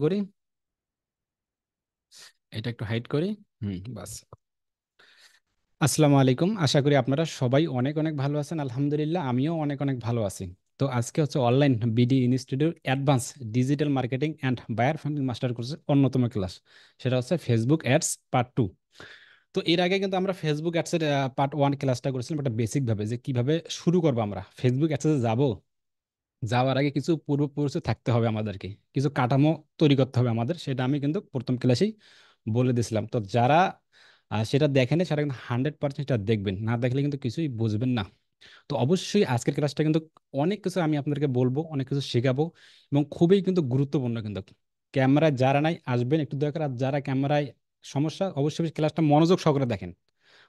করি, এটা একটু হাইড করি। বাস। আসসালামু আলাইকুম, আশা করি আপনারা সবাই অনেক অনেক ভালো আছেন। আলহামদুলিল্লাহ, আমিও অনেক অনেক ভালো আছি। তো আজকে হচ্ছে online BD institute advance digital marketing and buyer funding master কোর্সের অন্যতম ক্লাস। সেটা হচ্ছে ফেসবুক অ্যাডস পার্ট 2। তো এর আগে কিন্তু আমরা ফেসবুক অ্যাডসের পার্ট 1 ক্লাসটা করেছিলাম, একটা বেসিক ভাবে যে কিভাবে শুরু করবো আমরা ফেসবুক অ্যাডসে যাব। যাওয়ার আগে কিছু পূর্ব পরিচয় থাকতে হবে আমাদেরকে, কিছু কাঠামো তৈরি করতে হবে আমাদের, সেটা আমি কিন্তু প্রথম ক্লাসেই বলে দিয়েছিলাম। তো যারা সেটা দেখেন সেটা কিন্তু 100% সেটা দেখবেন, না দেখলে কিন্তু কিছুই বুঝবেন না। তো অবশ্যই আজকের ক্লাসটা কিন্তু অনেক কিছু আমি আপনাদেরকে বলবো, অনেক কিছু শেখাবো, এবং খুবই কিন্তু গুরুত্বপূর্ণ কিন্তু। ক্যামেরায় যারা নাই আসবেন একটু দরকার, আর যারা ক্যামেরায় সমস্যা অবশ্যই ক্লাসটা মনোযোগ সহকারে দেখেন।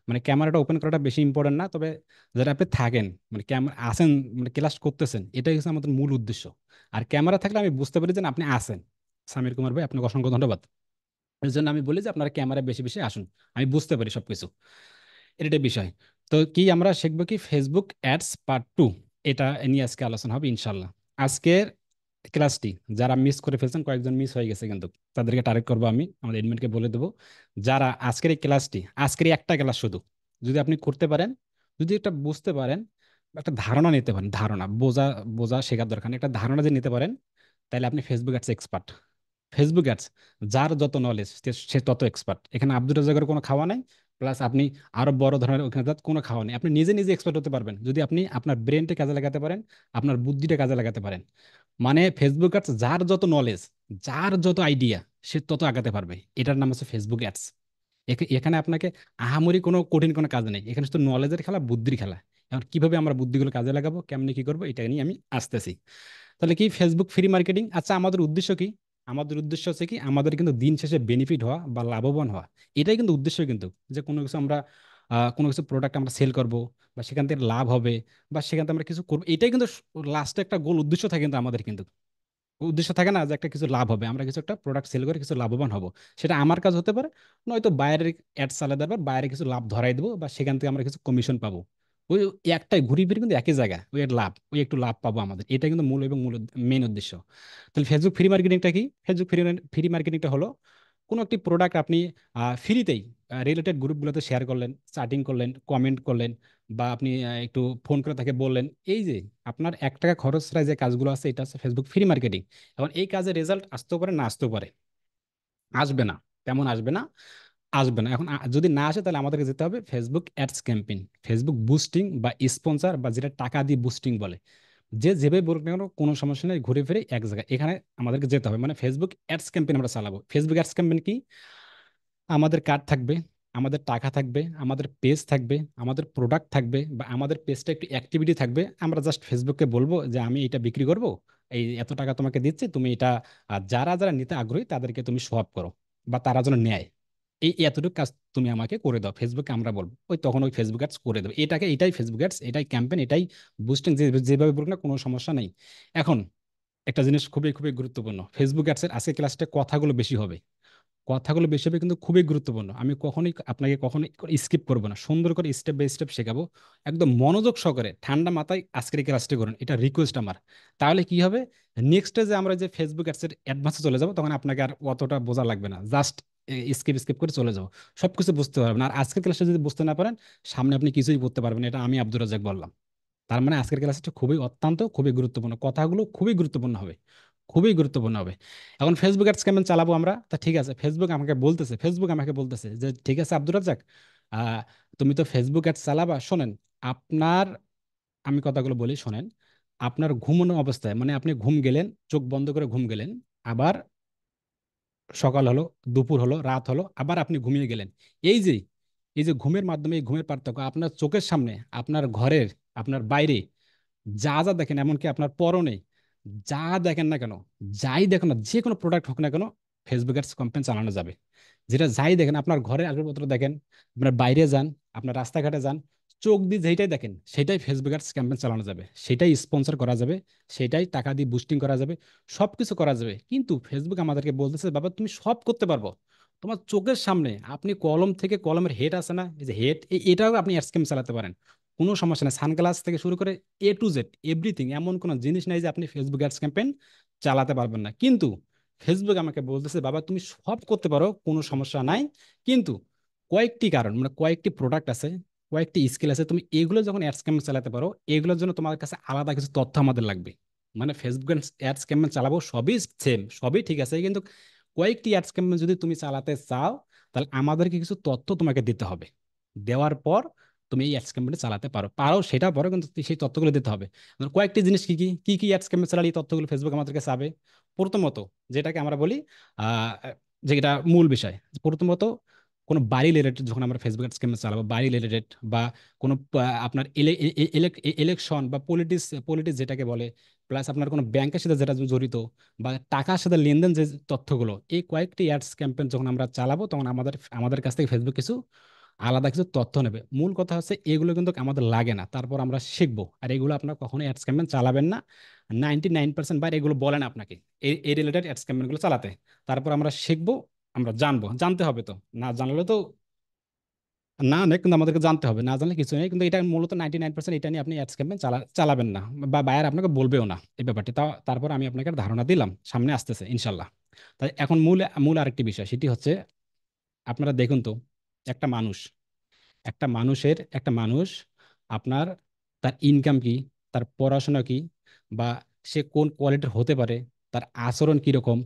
মানে ক্যামেরাটা ওপেন করাটা বেশি ইম্পর্টেন্ট না, তবে যারা আপনি থাকেন মানে ক্যামেরা আসেন, মানে ক্লাস করতেছেন, এটাই হচ্ছে আমাদের মূল উদ্দেশ্য। আর ক্যামেরা থাকলে আমি বুঝতে পারি যে না, আপনি আসেন। সামির কুমার ভাই, আপনাকে অসংখ্য ধন্যবাদ। এর জন্য আমি বলি যে আপনারা ক্যামেরা বেশি বেশি আসুন, আমি বুঝতে পারি সবকিছু। এটাই বিষয়। তো কি আমরা শিখবো কি ফেসবুক অ্যাডস পার্ট 2, এটা নিয়ে আজকে আলোচনা হবে ইনশাল্লাহ। আজকের ক্লাসটি যারা মিস করে ফেলছেন, কয়েকজন মিস হয়ে গেছে কিন্তু, তাদেরকে টার্গেট করবো, আমি আমাদের এডমিনকে বলে দেবো। যারা আজকের এই ক্লাসটি, আজকের এই একটা ক্লাস শুধু যদি আপনি করতে পারেন, যদি একটা বুঝতে পারেন, একটা ধারণা নিতে পারেন, ধারণা বোঝা, বোঝা শেখার দরকার নেই, একটা ধারণা যে নিতে পারেন, তাহলে আপনি Facebook ads expert. Facebook ads যার যত নলেজ সে তত এক্সপার্ট। এখানে আব্দুর রাজাকের কোনো খাওয়া নাই, প্লাস আপনি আরো বড় ধরনের ওখানে তার কোনো খাওয়া নেই। আপনি নিজে নিজে এক্সপার্ট হতে পারবেন যদি আপনি আপনার ব্রেনটা কাজে লাগাতে পারেন, আপনার বুদ্ধিটা কাজে লাগাতে পারেন। মানে ফেসবুক অ্যাডস যার যত নলেজ, যার যত আইডিয়া, সে তত আগাতে পারবে। এটার নাম হচ্ছে ফেসবুক অ্যাডস। এখানে আপনাকে আহামরি কোনো কঠিন কোনো কাজ নেই, এখানে শুধু নলেজের খেলা, বুদ্ধির খেলা। এখন কিভাবে আমরা বুদ্ধিগুলো কাজে লাগাবো, কেমনি কি করবো, এটা নিয়ে আমি আসতেছি। তাহলে কি ফেসবুক ফ্রি মার্কেটিং, আচ্ছা আমাদের উদ্দেশ্য কি? আমাদের উদ্দেশ্য হচ্ছে কি, আমাদের কিন্তু দিন শেষে বেনিফিট হওয়া বা লাভবান হওয়া। এটাই কিন্তু উদ্দেশ্য কিন্তু, যে কোনো কিছু আমরা কোনো কিছু প্রোডাক্ট আমরা সেল করব, বা সেখান থেকে লাভ হবে, বা সেখান থেকে আমরা কিছু করবো, এটাই কিন্তু লাস্টে একটা গোল উদ্দেশ্য থাকে কিন্তু আমাদের কিন্তু। উদ্দেশ্য থাকে না যে একটা কিছু লাভ হবে, আমরা কিছু একটা প্রোডাক্ট সেল করে কিছু লাভবান হব। সেটা আমার কাজ হতে পারে, নয়তো বাইরের অ্যাড চালাতে পারবে, বাইরে কিছু লাভ ধরাই দেবো, বা সেখান থেকে আমরা কিছু কমিশন পাবো। ওই একটাই ঘুরি ফিরে কিন্তু একই জায়গা, ওই এর লাভ, ওই একটু লাভ পাবো আমাদের, এটা কিন্তু মূল এবং মূল মেন উদ্দেশ্য। তাহলে ফেসবুক ফ্রি মার্কেটিংটা কি? ফেসবুক ফ্রি ফ্রি মার্কেটিংটা হলো কোনো একটি প্রোডাক্ট আপনি ফ্রিতেই রিলেটেড গ্রুপগুলোতে শেয়ার করলেন, চ্যাটিং করলেন, কমেন্ট করলেন, বা আপনি একটু ফোন করে তাকে বললেন। এই যে আপনার 1 টাকা খরচ ছাড়া যে কাজগুলো আছে, এটা হচ্ছে ফেসবুক ফ্রি মার্কেটিং। এখন এই কাজের রেজাল্ট আসতেও পারে, না আসতেও পারে, আসবে না, তেমন আসবে না, আসবে না। এখন যদি না আসে, তাহলে আমাদেরকে যেতে হবে Facebook ads campaign, Facebook boosting বা স্পন্সর, বা যেটা টাকা দিয়ে বুস্টিং বলে। যে যেভাবে বলুক না কেন, কোনো সমস্যা নেই, ঘুরে ফিরে এক জায়গায় এখানে আমাদেরকে যেতে হবে। মানে ফেসবুক অ্যাডস ক্যাম্পেইন আমরা চালাবো। ফেসবুক অ্যাডস ক্যাম্পেইন কি? আমাদের কার্ড থাকবে, আমাদের টাকা থাকবে, আমাদের পেজ থাকবে, আমাদের প্রোডাক্ট থাকবে, বা আমাদের পেজটা একটু অ্যাক্টিভিটি থাকবে। আমরা জাস্ট ফেসবুককে বলবো যে আমি এটা বিক্রি করব, এই এত টাকা তোমাকে দিচ্ছি, তুমি এটা যারা যারা নিতে আগ্রহী তাদেরকে তুমি শো আপ করো, বা তারা যেন নেয়। এই এতটুকু কাজ তুমি আমাকে করে দাও, ফেসবুকে আমরা বলবো, ওই তখন ওই ফেসবুক অ্যাডস করে দেবে। এটাই ফেসবুক অ্যাডস, এটাই ক্যাম্পেইন, এটাই বুস্টিং, যেভাবে বলুক না, কোনো সমস্যা নেই। এখন একটা জিনিস খুবই খুবই গুরুত্বপূর্ণ, ফেসবুক অ্যাডসের আজকে ক্লাসটা কথাগুলো বেশি হবে, কথাগুলো বেশি হবে কিন্তু খুবই গুরুত্বপূর্ণ। আমি কখনোই আপনাকে কখনোই স্কিপ করবো না, সুন্দর করে স্টেপ বাই স্টেপ শেখাবো। একদম মনোযোগ সহকারে ঠান্ডা মাথায় আজকের এই ক্লাসটি করুন, এটা রিকোয়েস্ট আমার। তাহলে কি হবে, নেক্সটে যে আমরা যে ফেসবুক অ্যাডসের অ্যাডভান্সে চলে যাবো, তখন আপনাকে আর অতটা বোঝা লাগবে না, জাস্ট স্কিপ স্কিপ করে চলে যাবো, সবকিছু বুঝতে পারবেন। আর আজকের ক্লাসে যদি বুঝতে না পারেন, সামনে আপনি কিছুই বুঝতে পারবেন না। এটা আমি আব্দুর রাজ্জাক বললাম। তার মানে আজকের ক্লাসটা খুবই অত্যন্ত খুবই গুরুত্বপূর্ণ, কথাগুলো খুবই গুরুত্বপূর্ণ হবে, খুবই গুরুত্বপূর্ণ হবে। এখন ফেসবুক অ্যাডস কেমন চালাবো আমরা, তা ঠিক আছে, ফেসবুক আমাকে বলতেছে যে ঠিক আছে আব্দুর রাজ্জাক, আহ তুমি তো ফেসবুক অ্যাডস চালাবা, শোনেন আপনার, আমি কথাগুলো বলি শোনেন। আপনার ঘুমানো অবস্থায়, মানে আপনি ঘুম গেলেন, চোখ বন্ধ করে ঘুম গেলেন, আবার সকাল হলো, দুপুর হলো, রাত হলো, আবার আপনি ঘুমিয়ে গেলেন। এই যে এই যে ঘুমের মাধ্যমে, এই ঘুমের পার্থক্য আপনার চোখের সামনে, আপনার ঘরের, আপনার বাইরে যা যা দেখেন, এমনকি আপনার পরনে যা দেখেন না কেন, যাই দেখেন না, যে কোনো প্রোডাক্ট হোক না কেন, ফেসবুক অ্যাডস ক্যাম্পেইন চালানো যাবে। যেটা যাই দেখেন, আপনার ঘরের আসবাবপত্র দেখেন, আপনার বাইরে যান, আপনার রাস্তাঘাটে যান, চোখ দিয়ে যেটাই দেখেন, সেটাই ফেসবুক অ্যাডস ক্যাম্পেইন চালানো যাবে, সেটাই স্পন্সর করা যাবে, সেটাই টাকা দিয়ে বুস্টিং করা যাবে, সবকিছু করা যাবে। কিন্তু ফেসবুক আমাদেরকে বলতেছে, বাবা তুমি সব করতে পারবো, তোমার চোখের সামনে আপনি কলম থেকে, কলমের হেড আছে না, এই যে হেড, এটাও আপনি অ্যাডস ক্যাম্পেইন চালাতে পারেন, কোনো সমস্যা নেই। সানগ্লাস থেকে শুরু করে A to Z এভরিথিং, এমন কোনো জিনিস নাই যে আপনি ফেসবুক অ্যাডস ক্যাম্পেইন চালাতে পারবেন না। কিন্তু ফেসবুক আমাকে বলতেছে বাবা তুমি সব করতে পারো, কোনো সমস্যা নাই, কিন্তু কয়েকটি কারণ মানে কয়েকটি প্রোডাক্ট আছে, কয়েকটি স্কিল আছে, তুমি এগুলো যখন অ্যাডস ক্যাম্পেইন চালাতে পারো এগুলোর জন্য তোমার কাছে আলাদা কিছু তথ্য আমাদের লাগবে। মানে ফেসবুক অ্যাডস ক্যাম্পেইন চালাবো সবই সেম, সবই ঠিক আছে, কিন্তু কয়েকটি অ্যাডস ক্যাম্পেইন যদি তুমি চালাতে চাও তাহলে আমাদেরকে কিছু তথ্য তোমাকে দিতে হবে। দেওয়ার পর তুমি এই অ্যাডস ক্যাম্পেইন চালাতে পারো পারো সেটা পরে, কিন্তু সেই তথ্যগুলো দিতে হবে। কয়েকটি জিনিস কি কি কি কি অ্যাডস ক্যাম্পেইন চালালে এই তথ্যগুলো ফেসবুক আমাদেরকে চাবে। প্রথমত, যেটাকে আমরা বলি আহ যেটা মূল বিষয়, প্রথমত কোনো বাড়ি রিলেটেড যখন আমরা ফেসবুক স্ক্যাম চালাবো, বাড়ি রিলেটেড বা কোনো আপনার ইলেকশন বা পলিটিক্স, পলিটিক্স যেটাকে বলে, প্লাস আপনার কোনো ব্যাংকের সাথে যেটা জড়িত বা টাকার সাথে লেনদেন যে তথ্যগুলো, এই কয়েকটি অ্যাডস ক্যাম্পেইন যখন আমরা চালাবো তখন আমাদের আমাদের কাছ থেকে ফেসবুক কিছু আলাদা কিছু তথ্য নেবে। মূল কথা হচ্ছে এগুলো কিন্তু আমাদের লাগে না, তারপর আমরা শিখবো। আর এগুলো আপনার কখনো অ্যাডস ক্যাম্পেইন চালাবেন না, 99% বাইরে এগুলো বলেন আপনাকে এই রিলেটেড অ্যাডস ক্যাম্পেইন গুলো চালাতে। তারপর আমরা শিখবো, আমরা জানবো, জানতে হবে তো, না জানলে তো না না, কিন্তু আমাদেরকে জানতে হবে, না জানলে কিছু নেই। কিন্তু এটা মূলত 99% এটা নিয়ে আপনি অ্যাডস ক্যাম্পেইন চালাবেন না, বা বায়ার আপনাকে বলবেও না এই ব্যাপারটি। তারপর আমি আপনাকে একটা ধারণা দিলাম, সামনে আসতেছে ইনশাল্লাহ। তাই এখন মূল মূল আরেকটি বিষয়, সেটি হচ্ছে আপনারা দেখুন তো, একটা মানুষ, একটা মানুষ আপনার তার ইনকাম কি, তার পড়াশোনা কি, বা সে কোন কোয়ালিটির হতে পারে, তার আচরণ কি রকম,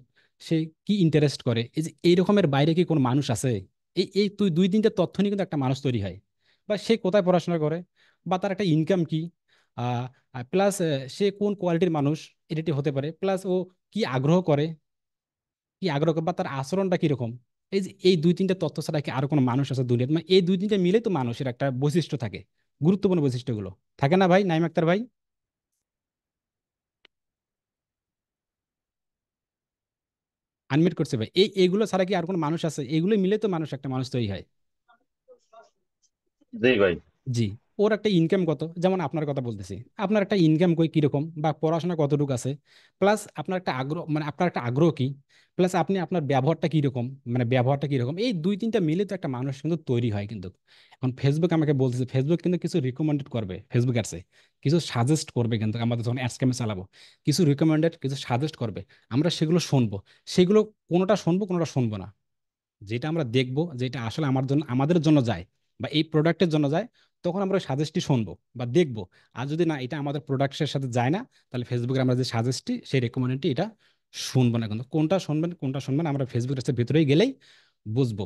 সে কি ইন্টারেস্ট করে, এই যে এই রকমের বাইরে কি কোনো মানুষ আছে? এই এই তুই দুই তিনটে তথ্য নিয়ে কিন্তু একটা মানুষ তৈরি হয়। বা সে কোথায় পড়াশোনা করে, বা তার একটা ইনকাম কি, আহ প্লাস সে কোন কোয়ালিটির মানুষ এটি হতে পারে, প্লাস ও কি আগ্রহ করে, বা তার আচরণটা কিরকম। এই যে এই দুই তিনটা তথ্য ছাড়া কি আর কোনো মানুষ আছে দুনিয়াতে? মানে এই দুই তিনটা মিলে তো মানুষের একটা বৈশিষ্ট্য থাকে, গুরুত্বপূর্ণ বৈশিষ্ট্যগুলো থাকে না ভাই, নাইম আক্তার ভাই? আনমিট করছে ভাই, এইগুলো ছাড়া কি আর কোনো মানুষ আছে? এগুলো মিলে তো মানুষ, একটা মানুষ তৈরি হয়। জি ভাই। জি। ওর একটা ইনকাম কত, যেমন আপনার কথা বলতেছি, আপনার একটা ইনকাম কই কিরকম, বা পড়াশোনা কতটুকু আছে, প্লাস আপনার একটা আগ্রহ, মানে আপনার একটা আগ্রহ কি, প্লাস আপনি আপনার ব্যবহারটা কিরকম, মানে ব্যবহারটা কিরকম, এই দুই তিনটা মিলে তো একটা মানুষ কিন্তু তৈরি হয় কিন্তু। এখন ফেসবুক আমাকে বলতেছে, ফেসবুক কিন্তু কিছু রিকমেন্ডেড করবে, ফেসবুক অ্যাডসে কিছু সাজেস্ট করবে, কিন্তু আমাদের যখন অ্যাডস ক্যাম্পে চালাবো কিছু রিকমেন্ডেড, কিছু সাজেস্ট করবে, আমরা সেগুলো শুনবো। সেগুলো কোনোটা শুনবো, কোনোটা শুনবো না। যেটা আমরা দেখবো, যেটা আসলে আমার জন্য, আমাদের জন্য যায়, বা এই প্রোডাক্টের জন্য যায়, তখন আমরা ওই সাজেস্টটি শুনবো বা দেখবো। আর যদি না, এটা আমাদের প্রোডাক্টের সাথে যায় না, তাহলে ফেসবুকে আমরা যে সাজেস্টটি, সেই রেকমেন্ডটি এটা শুনবো না। কিন্তু কোনটা শুনবেন কোনটা শুনবেন আমরা ফেসবুকের ভিতরেই গেলেই বুঝবো।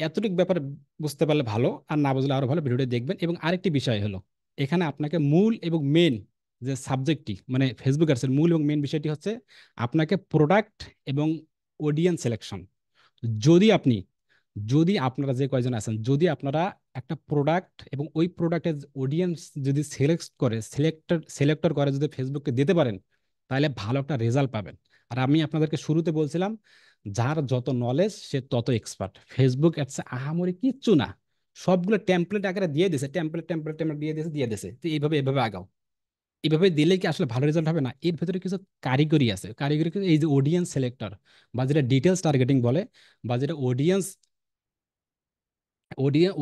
এতটুকু ব্যাপার বুঝতে পারলে ভালো, আর না বুঝলে আরো ভালো, ভিডিওটি দেখবেন। এবং আরেকটি বিষয় হলো, এখানে আপনাকে মূল এবং মেন যে সাবজেক্টটি, মানে ফেসবুক অ্যাডসের মূল এবং মেন বিষয়টি হচ্ছে আপনাকে প্রোডাক্ট এবং অডিয়েন্স সিলেকশন। যদি আপনি, যদি আপনারা যে কয়জন আছেন, যদি আপনারা একটা প্রোডাক্ট এবং ওই প্রোডাক্টের অডিয়েন্স যদি সিলেক্টর করে যদি ফেসবুককে দিতে পারেন, তাহলে ভালো একটা রেজাল্ট পাবেন। আর আমি আপনাদেরকে শুরুতে বলছিলাম, যার যত নলেজ সে তত এক্সপার্ট। ফেসবুক অ্যাডসে আহামরি কিচ্ছু না, সবগুলো টেমপ্লেট আকারে দিয়ে দিছে, টেমপ্লেট দিয়ে দিছে তো এইভাবে এভাবে আগাও। এভাবে দিলে কি আসলে ভালো রেজাল্ট হবে না? এর ভেতরে কিছু কারিগরি আছে, কারিগরি এই যে অডিয়েন্স সিলেক্টর, বা যেটা ডিটেলস টার্গেটিং বলে, বা যেটা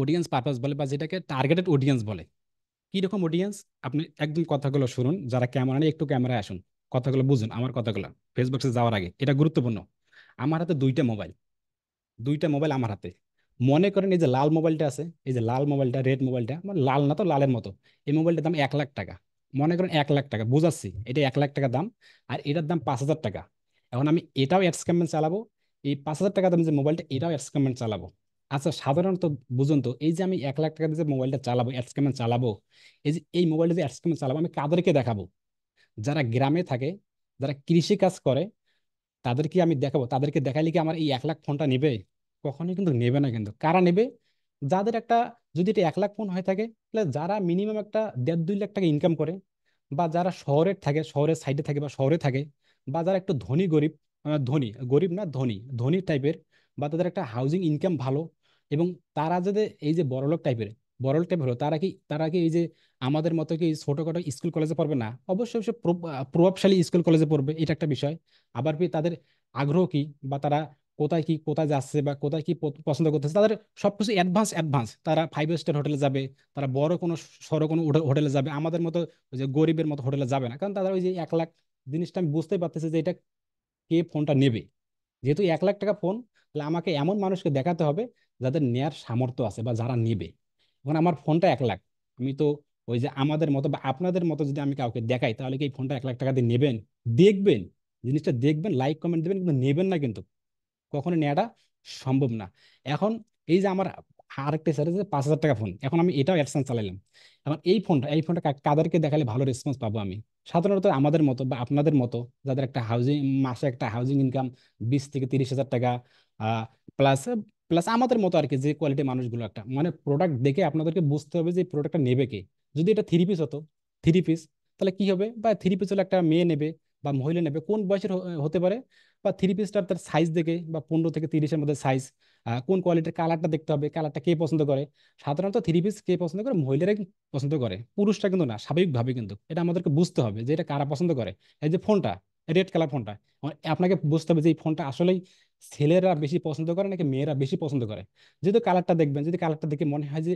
অডিয়েন্স পারপাস বলে, বা যেটাকে টার্গেটেড অডিয়েন্স বলে। কি রকম অডিয়েন্স? আপনি একদম কথাগুলো শুনুন, যারা ক্যামেরা নেই একটু ক্যামেরায় আসুন, কথাগুলো বুঝুন আমার কথাগুলো। ফেসবুকে যাওয়ার আগে এটা গুরুত্বপূর্ণ। আমার হাতে দুইটা মোবাইল আমার হাতে। মনে করেন এই যে লাল মোবাইলটা আছে, এই যে লাল মোবাইলটা, রেড মোবাইলটা, মানে লাল না তো লালের মতো, এই মোবাইলটার দাম 1 লাখ টাকা। মনে করেন 1 লাখ টাকা, বুঝাচ্ছি, এটা 1 লাখ টাকা দাম, আর এটার দাম 5,000 টাকা। এখন আমি এটাও অ্যাডস ক্যাম্পেইন চালাবো, এই 5,000 টাকা দাম যে মোবাইলটা, এটাও অ্যাডস ক্যাম্পেইন চালাবো। আচ্ছা সাধারণত বুঝুন তো, এই যে আমি 1 লাখ টাকা দিয়ে যে মোবাইলটা চালাবো, অ্যাডস ক্যাম্পেইন চালাবো, এই যে এই মোবাইলটা যে অ্যাডস ক্যাম্পেইন চালাবো, আমি কাদেরকে দেখাবো? যারা গ্রামে থাকে, যারা কৃষি কাজ করে, তাদেরকে আমি দেখাবো। তাদেরকে দেখাইলে কি আমার এই 1 লাখ ফোনটা নেবে? কখনোই কিন্তু নেবে না। কিন্তু কারা নেবে? যাদের একটা, যদি এটা 1 লাখ ফোন হয়ে থাকে, তাহলে যারা মিনিমাম একটা 1.5-2 লাখ টাকা ইনকাম করে, বা যারা শহরের থাকে, শহরের সাইডে থাকে বা শহরে থাকে, বা যারা একটু ধনী গরিব, ধনী গরিব না ধনী, ধনী টাইপের, বা তাদের একটা হাউজিং ইনকাম ভালো, এবং তারা যদি এই যে বড়লোক টাইপের হলো, তারা কি এই যে আমাদের মতো কি ছোটখাটো স্কুল কলেজে পড়বে না? অবশ্যই অবশ্যই প্রভাবশালী স্কুল কলেজে পড়বে, এটা একটা বিষয়। আবার কি তাদের আগ্রহ কি, বা তারা কোথায় কি, কোথায় যাচ্ছে, বা কোথায় কি পছন্দ করতেছে, তাদের সবকিছু অ্যাডভান্স অ্যাডভান্স। তারা 5 স্টার হোটেলে যাবে, তারা বড় কোনো সড়ো কোনো হোটেলে যাবে, আমাদের মতো ওই যে গরিবের মতো হোটেলে যাবে না। কারণ তাদের ওই যে 1 লাখ জিনিসটা আমি বুঝতেই পারতেছি যে এটা কে ফোনটা নেবে। যেহেতু 1 লাখ টাকা ফোন, তাহলে আমাকে এমন মানুষকে দেখাতে হবে যাদের নেয়ার সামর্থ্য আছে বা যারা নেবে। এখন আমার ফোনটা 1 লাখ, আমি তো ওই যে আমাদের মতো বা আপনাদের মতো যদি আমি কাউকে দেখাই, তাহলে কি এই ফোনটা 1 লাখ টাকা দিয়ে নেবেন? দেখবেন, জিনিসটা দেখবেন, লাইক কমেন্ট দেবেন, কিন্তু নেবেন না কিন্তু, কখনো নেওয়াটা সম্ভব না। এখন এই যে আমার আরেকটা স্যার যে 5,000 টাকা ফোন, এখন আমি এটাও অ্যাডসেন্স চালাইলাম। এখন এই ফোনটা কাদেরকে দেখালে ভালো রেসপন্স পাবো আমি? সাধারণত আমাদের মতো বা আপনাদের মতো, যাদের একটা হাউজিং, মাসে একটা হাউজিং ইনকাম 20 থেকে 30 হাজার টাকা, প্লাস প্লাস আমাদের মতো আর কি, যে কোয়ালিটি মানুষগুলো, একটা মানে প্রোডাক্ট দেখে আপনাদেরকে বুঝতে হবে যে প্রোডাক্টটা নেবে কে। যদি এটা 3 পিস হতো, 3 পিস, তাহলে কি হবে? বা 3 পিস হলে একটা মেয়ে নেবে বা মহিলা নেবে, কোন বয়সের হতে পারে? বা 3 পিসটার তার সাইজ দেখে, বা 15 থেকে 30-এর মধ্যে সাইজ, কোন কোয়ালিটির, কালারটা দেখতে হবে, কালারটা কে পছন্দ করে। সাধারণত 3 পিস কে পছন্দ করে? মহিলারাই পছন্দ করে, পুরুষরা কিন্তু না, স্বাভাবিকভাবে। কিন্তু এটা আমাদেরকে বুঝতে হবে যে এটা কারা পছন্দ করে। এই যে ফোনটা, রেড কালার ফোনটা, আপনাকে বুঝতে হবে যে এই ফোনটা আসলেই ছেলেরা বেশি পছন্দ করে নাকি মেয়েরা বেশি পছন্দ করে। যেহেতু কালারটা দেখবেন, যদি কালারটা দেখে মনে হয় যে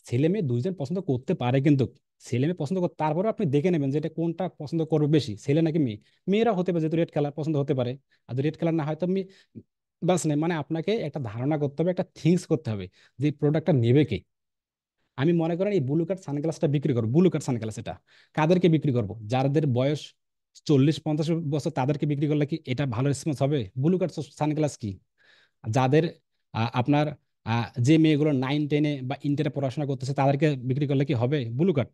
ছেলে মেয়ে দুইজন পছন্দ করতে পারে, কিন্তু ছেলে মেয়ে পছন্দ করতে, তারপরে আপনি দেখে নেবেন যে এটা কোনটা পছন্দ করবে বেশি, ছেলে নাকি মেয়ে। মেয়েরা হতে পারে, যেহেতু রেড কালার পছন্দ হতে পারে। আর রেড কালার না হয় তো আমি, বাস নেই, মানে আপনাকে একটা ধারণা করতে হবে, একটা থিংস করতে হবে যে প্রোডাক্টটা নেবে কে। আমি মনে করেন এই ব্লু কার্ড সানগ্লাসটা বিক্রি করবো, ব্লু কার্ড সানগ্লাস, এটা কাদেরকে বিক্রি করব? যাদের বয়স 40-50 বছর, তাদেরকে বিক্রি করলে কি এটা ভালো রেসপন্স হবে? ব্লু কার্ড সানগ্লাস কি যাদের আপনার যে মেয়েগুলো 9-10-এ বা ইন্টারে পড়াশোনা করতেছে, তাদেরকে বিক্রি করলে কি হবে ব্লু কার্ড?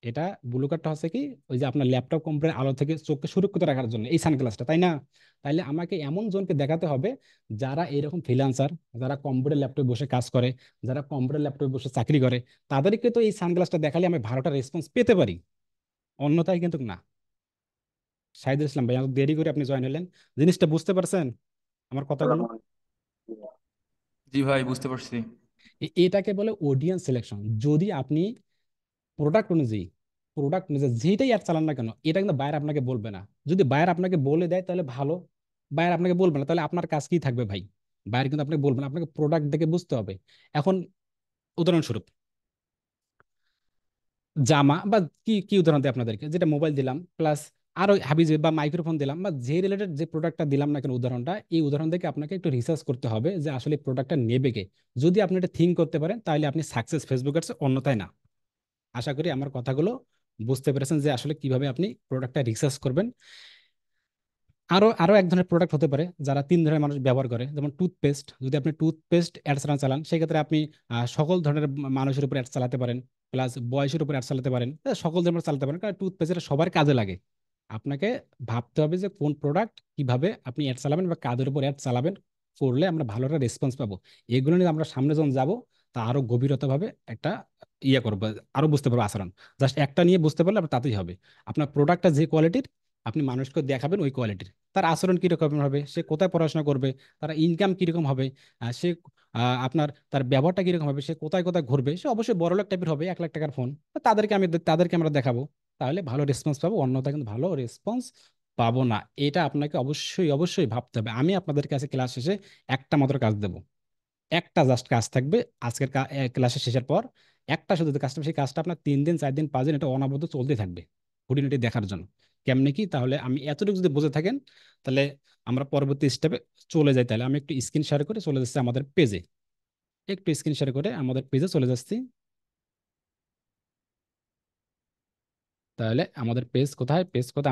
এটা ব্লু কার্ডটা হচ্ছে কি, ওই যে আপনার ল্যাপটপ কম্পিউটার আলো থেকে চোখকে সুরক্ষিত রাখার জন্য এই সানগ্লাসটা, তাই না? তাইলে আমাকে এমন জনকে দেখাতে হবে যারা এরকম ফ্রিল্যান্সার, যারা কম্পিউটার ল্যাপটপে বসে কাজ করে, যারা কম্পিউটার ল্যাপটপে বসে চাকরি করে, তাদেরকে তো এই সানগ্লাসটা দেখালে আমি ভালোটা রেসপন্স পেতে পারি, অন্যথায় কিন্তু না। শাহিদুল ইসলাম ভাই, আমাকে দেরি করে আপনি জয়েন হলেন, জিনিসটা বুঝতে পারছেন আমার কথাগুলো? জি ভাই, বুঝতে পারছি। এটাকে বলে অডিয়েন্স সিলেকশন। যদি আপনি প্রোডাক্ট অনুযায়ী, প্রোডাক্ট অনুযায়ী যেটাই অ্যাড চালান না কেন, এটা কিন্তু বায়ার আপনাকে বলবে না। যদি বায়ার আপনাকে বলে দেয় তাহলে ভালো, বায়ার আপনাকে বলবে না, তাহলে আপনার কাজ কি থাকবে ভাই? বায়ার কিন্তু আপনাকে বলবে না, আপনাকে প্রোডাক্ট দেখে বুঝতে হবে। এখন উদাহরণস্বরূপ, জামা বা কি কি উদাহরণ দিই আপনাদেরকে, যেটা মোবাইল দিলাম প্লাস আরো হাবিজে বা মাইক্রোফোন দিলাম, বা যে রিলেটেড যে প্রোডাক্টটা দিলাম না কেন উদাহরণটা, এই উদাহরণ থেকে আপনাকে একটু রিসার্চ করতে হবে যে আসলে প্রোডাক্টটা নেবে কে। যদি আপনি এটা থিঙ্ক করতে পারেন, তাহলে আপনি সাকসেস ফেসবুক অ্যাডসে, অন্যথায় না। আশা করি আমার কথাগুলো বুঝতে পেরেছেন যে আসলে কিভাবে আপনি প্রোডাক্টটা রিসার্চ করবেন। আরো আরো এক ধরনের প্রোডাক্ট হতে পারে যারা 3 ধরনের মানুষ ব্যবহার করে, যেমন টুথপেস্ট। যদি আপনি টুথপেস্ট অ্যাডস চালান, সেক্ষেত্রে আপনি সকল ধরনের মানুষের উপর অ্যাডস চালাতে পারেন, প্লাস বয়সের উপর অ্যাডস চালাতে পারেন, সকল ধরনের চালাতে পারেন, কারণ টুথপেস্ট সবার কাজে লাগে। আপনাকে ভাবতে হবে যে কোন প্রোডাক্ট কিভাবে আপনি অ্যাড চালাবেন বা কাদের উপর অ্যাড চালাবেন, করলে আমরা ভালো একটা রেসপন্স পাবো। এগুলো নিয়ে আমরা সামনে যখন যাবো, তা আরো গভীরতাভাবে একটা ইয়ে করবো, আরো বুঝতে পারবো আচরণ। জাস্ট একটা নিয়ে বুঝতে পারলে আপনার তাতেই হবে। আপনার প্রোডাক্টটা যে কোয়ালিটির, আপনি মানুষকে দেখাবেন ওই কোয়ালিটির। তার আচরণ কিরকম হবে, সে কোথায় পড়াশোনা করবে, তার ইনকাম কিরকম হবে, সে আপনার তার ব্যবহারটা কিরকম হবে, সে কোথায় কোথায় ঘুরবে, সে অবশ্যই বড়লোক টাইপের হবে, 1 লাখ টাকার ফোন। তাদেরকে আমরা দেখাবো, তাহলে ভালো রেসপন্স পাবো, অন্যথা কিন্তু ভালো রেসপন্স পাবো না। এটা আপনাকে অবশ্যই অবশ্যই ভাবতে হবে। আমি আপনাদের কাছে ক্লাস শেষে একটা মাত্র কাজ দেবো, একটা জাস্ট কাজ থাকবে আজকের ক্লাসের শেষের পর। একটা শুধু কাজটা, সেই কাজটা আপনার 3 দিন 4 দিন 5 দিন এটা অনবরত চলতে থাকবে, খুঁটিনাটি দেখার জন্য কেমনে কি। তাহলে আমি এতটুকু যদি বুঝে থাকেন, তাহলে আমরা পরবর্তী স্টেপে চলে যাই। তাহলে আমি একটু স্ক্রিন শেয়ার করে চলে যাচ্ছি আমাদের পেজে, একটু স্ক্রিন শেয়ার করে আমাদের পেজে চলে যাচ্ছি। তাহলে আমাদের পেজ কোথায়,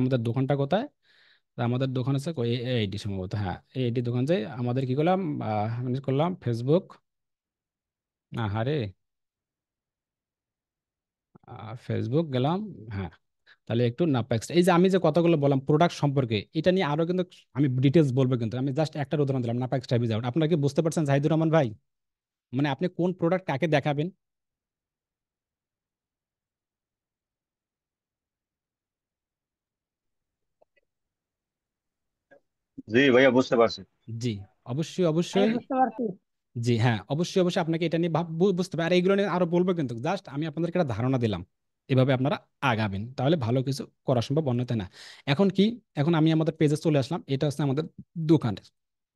আমাদের দোকানটা কোথায়? তা আমাদের দোকান আছে এইটি সম্ভবত, হ্যাঁ এইটি দোকান যাই। আমাদের কি করলাম, মানে করলাম ফেসবুক, না হারে, ফেসবুক গেলাম, হ্যাঁ। তাহলে একটু নাপাক্স, এই যে আমি যে কথাগুলো বললাম প্রোডাক্ট সম্পর্কে, এটা নিয়ে আরো কিন্তু আমি ডিটেলস বলবো, কিন্তু আমি জাস্ট একটা উদাহরণ দিলাম, নাপাক্স টাইপের আউট। আপনারা কি বুঝতে পারছেন জাহিদুর রহমান ভাই? মানে আপনি কোন প্রোডাক্ট কাকে দেখাবেন? জি ভাইয়া, বুঝতে পারছি। জি, অবশ্যই হ্যাঁ, অবশ্যই। বুঝতে পারছি। জি হ্যাঁ, অবশ্যই অবশ্যই আপনাকে এটা নিয়ে বুঝতে হবে। আর এইগুলো নিয়ে আরো বলবো, কিন্তু জাস্ট আমি আপনাদেরকে একটা ধারণা দিলাম, এভাবে আপনারা আগাবেন, তাহলে ভালো কিছু করা সম্ভব, অন্যথায় না। এখন কি, এখন আমি আমাদের পেজে চলে আসলাম, এটা হচ্ছে আমাদের দোকান,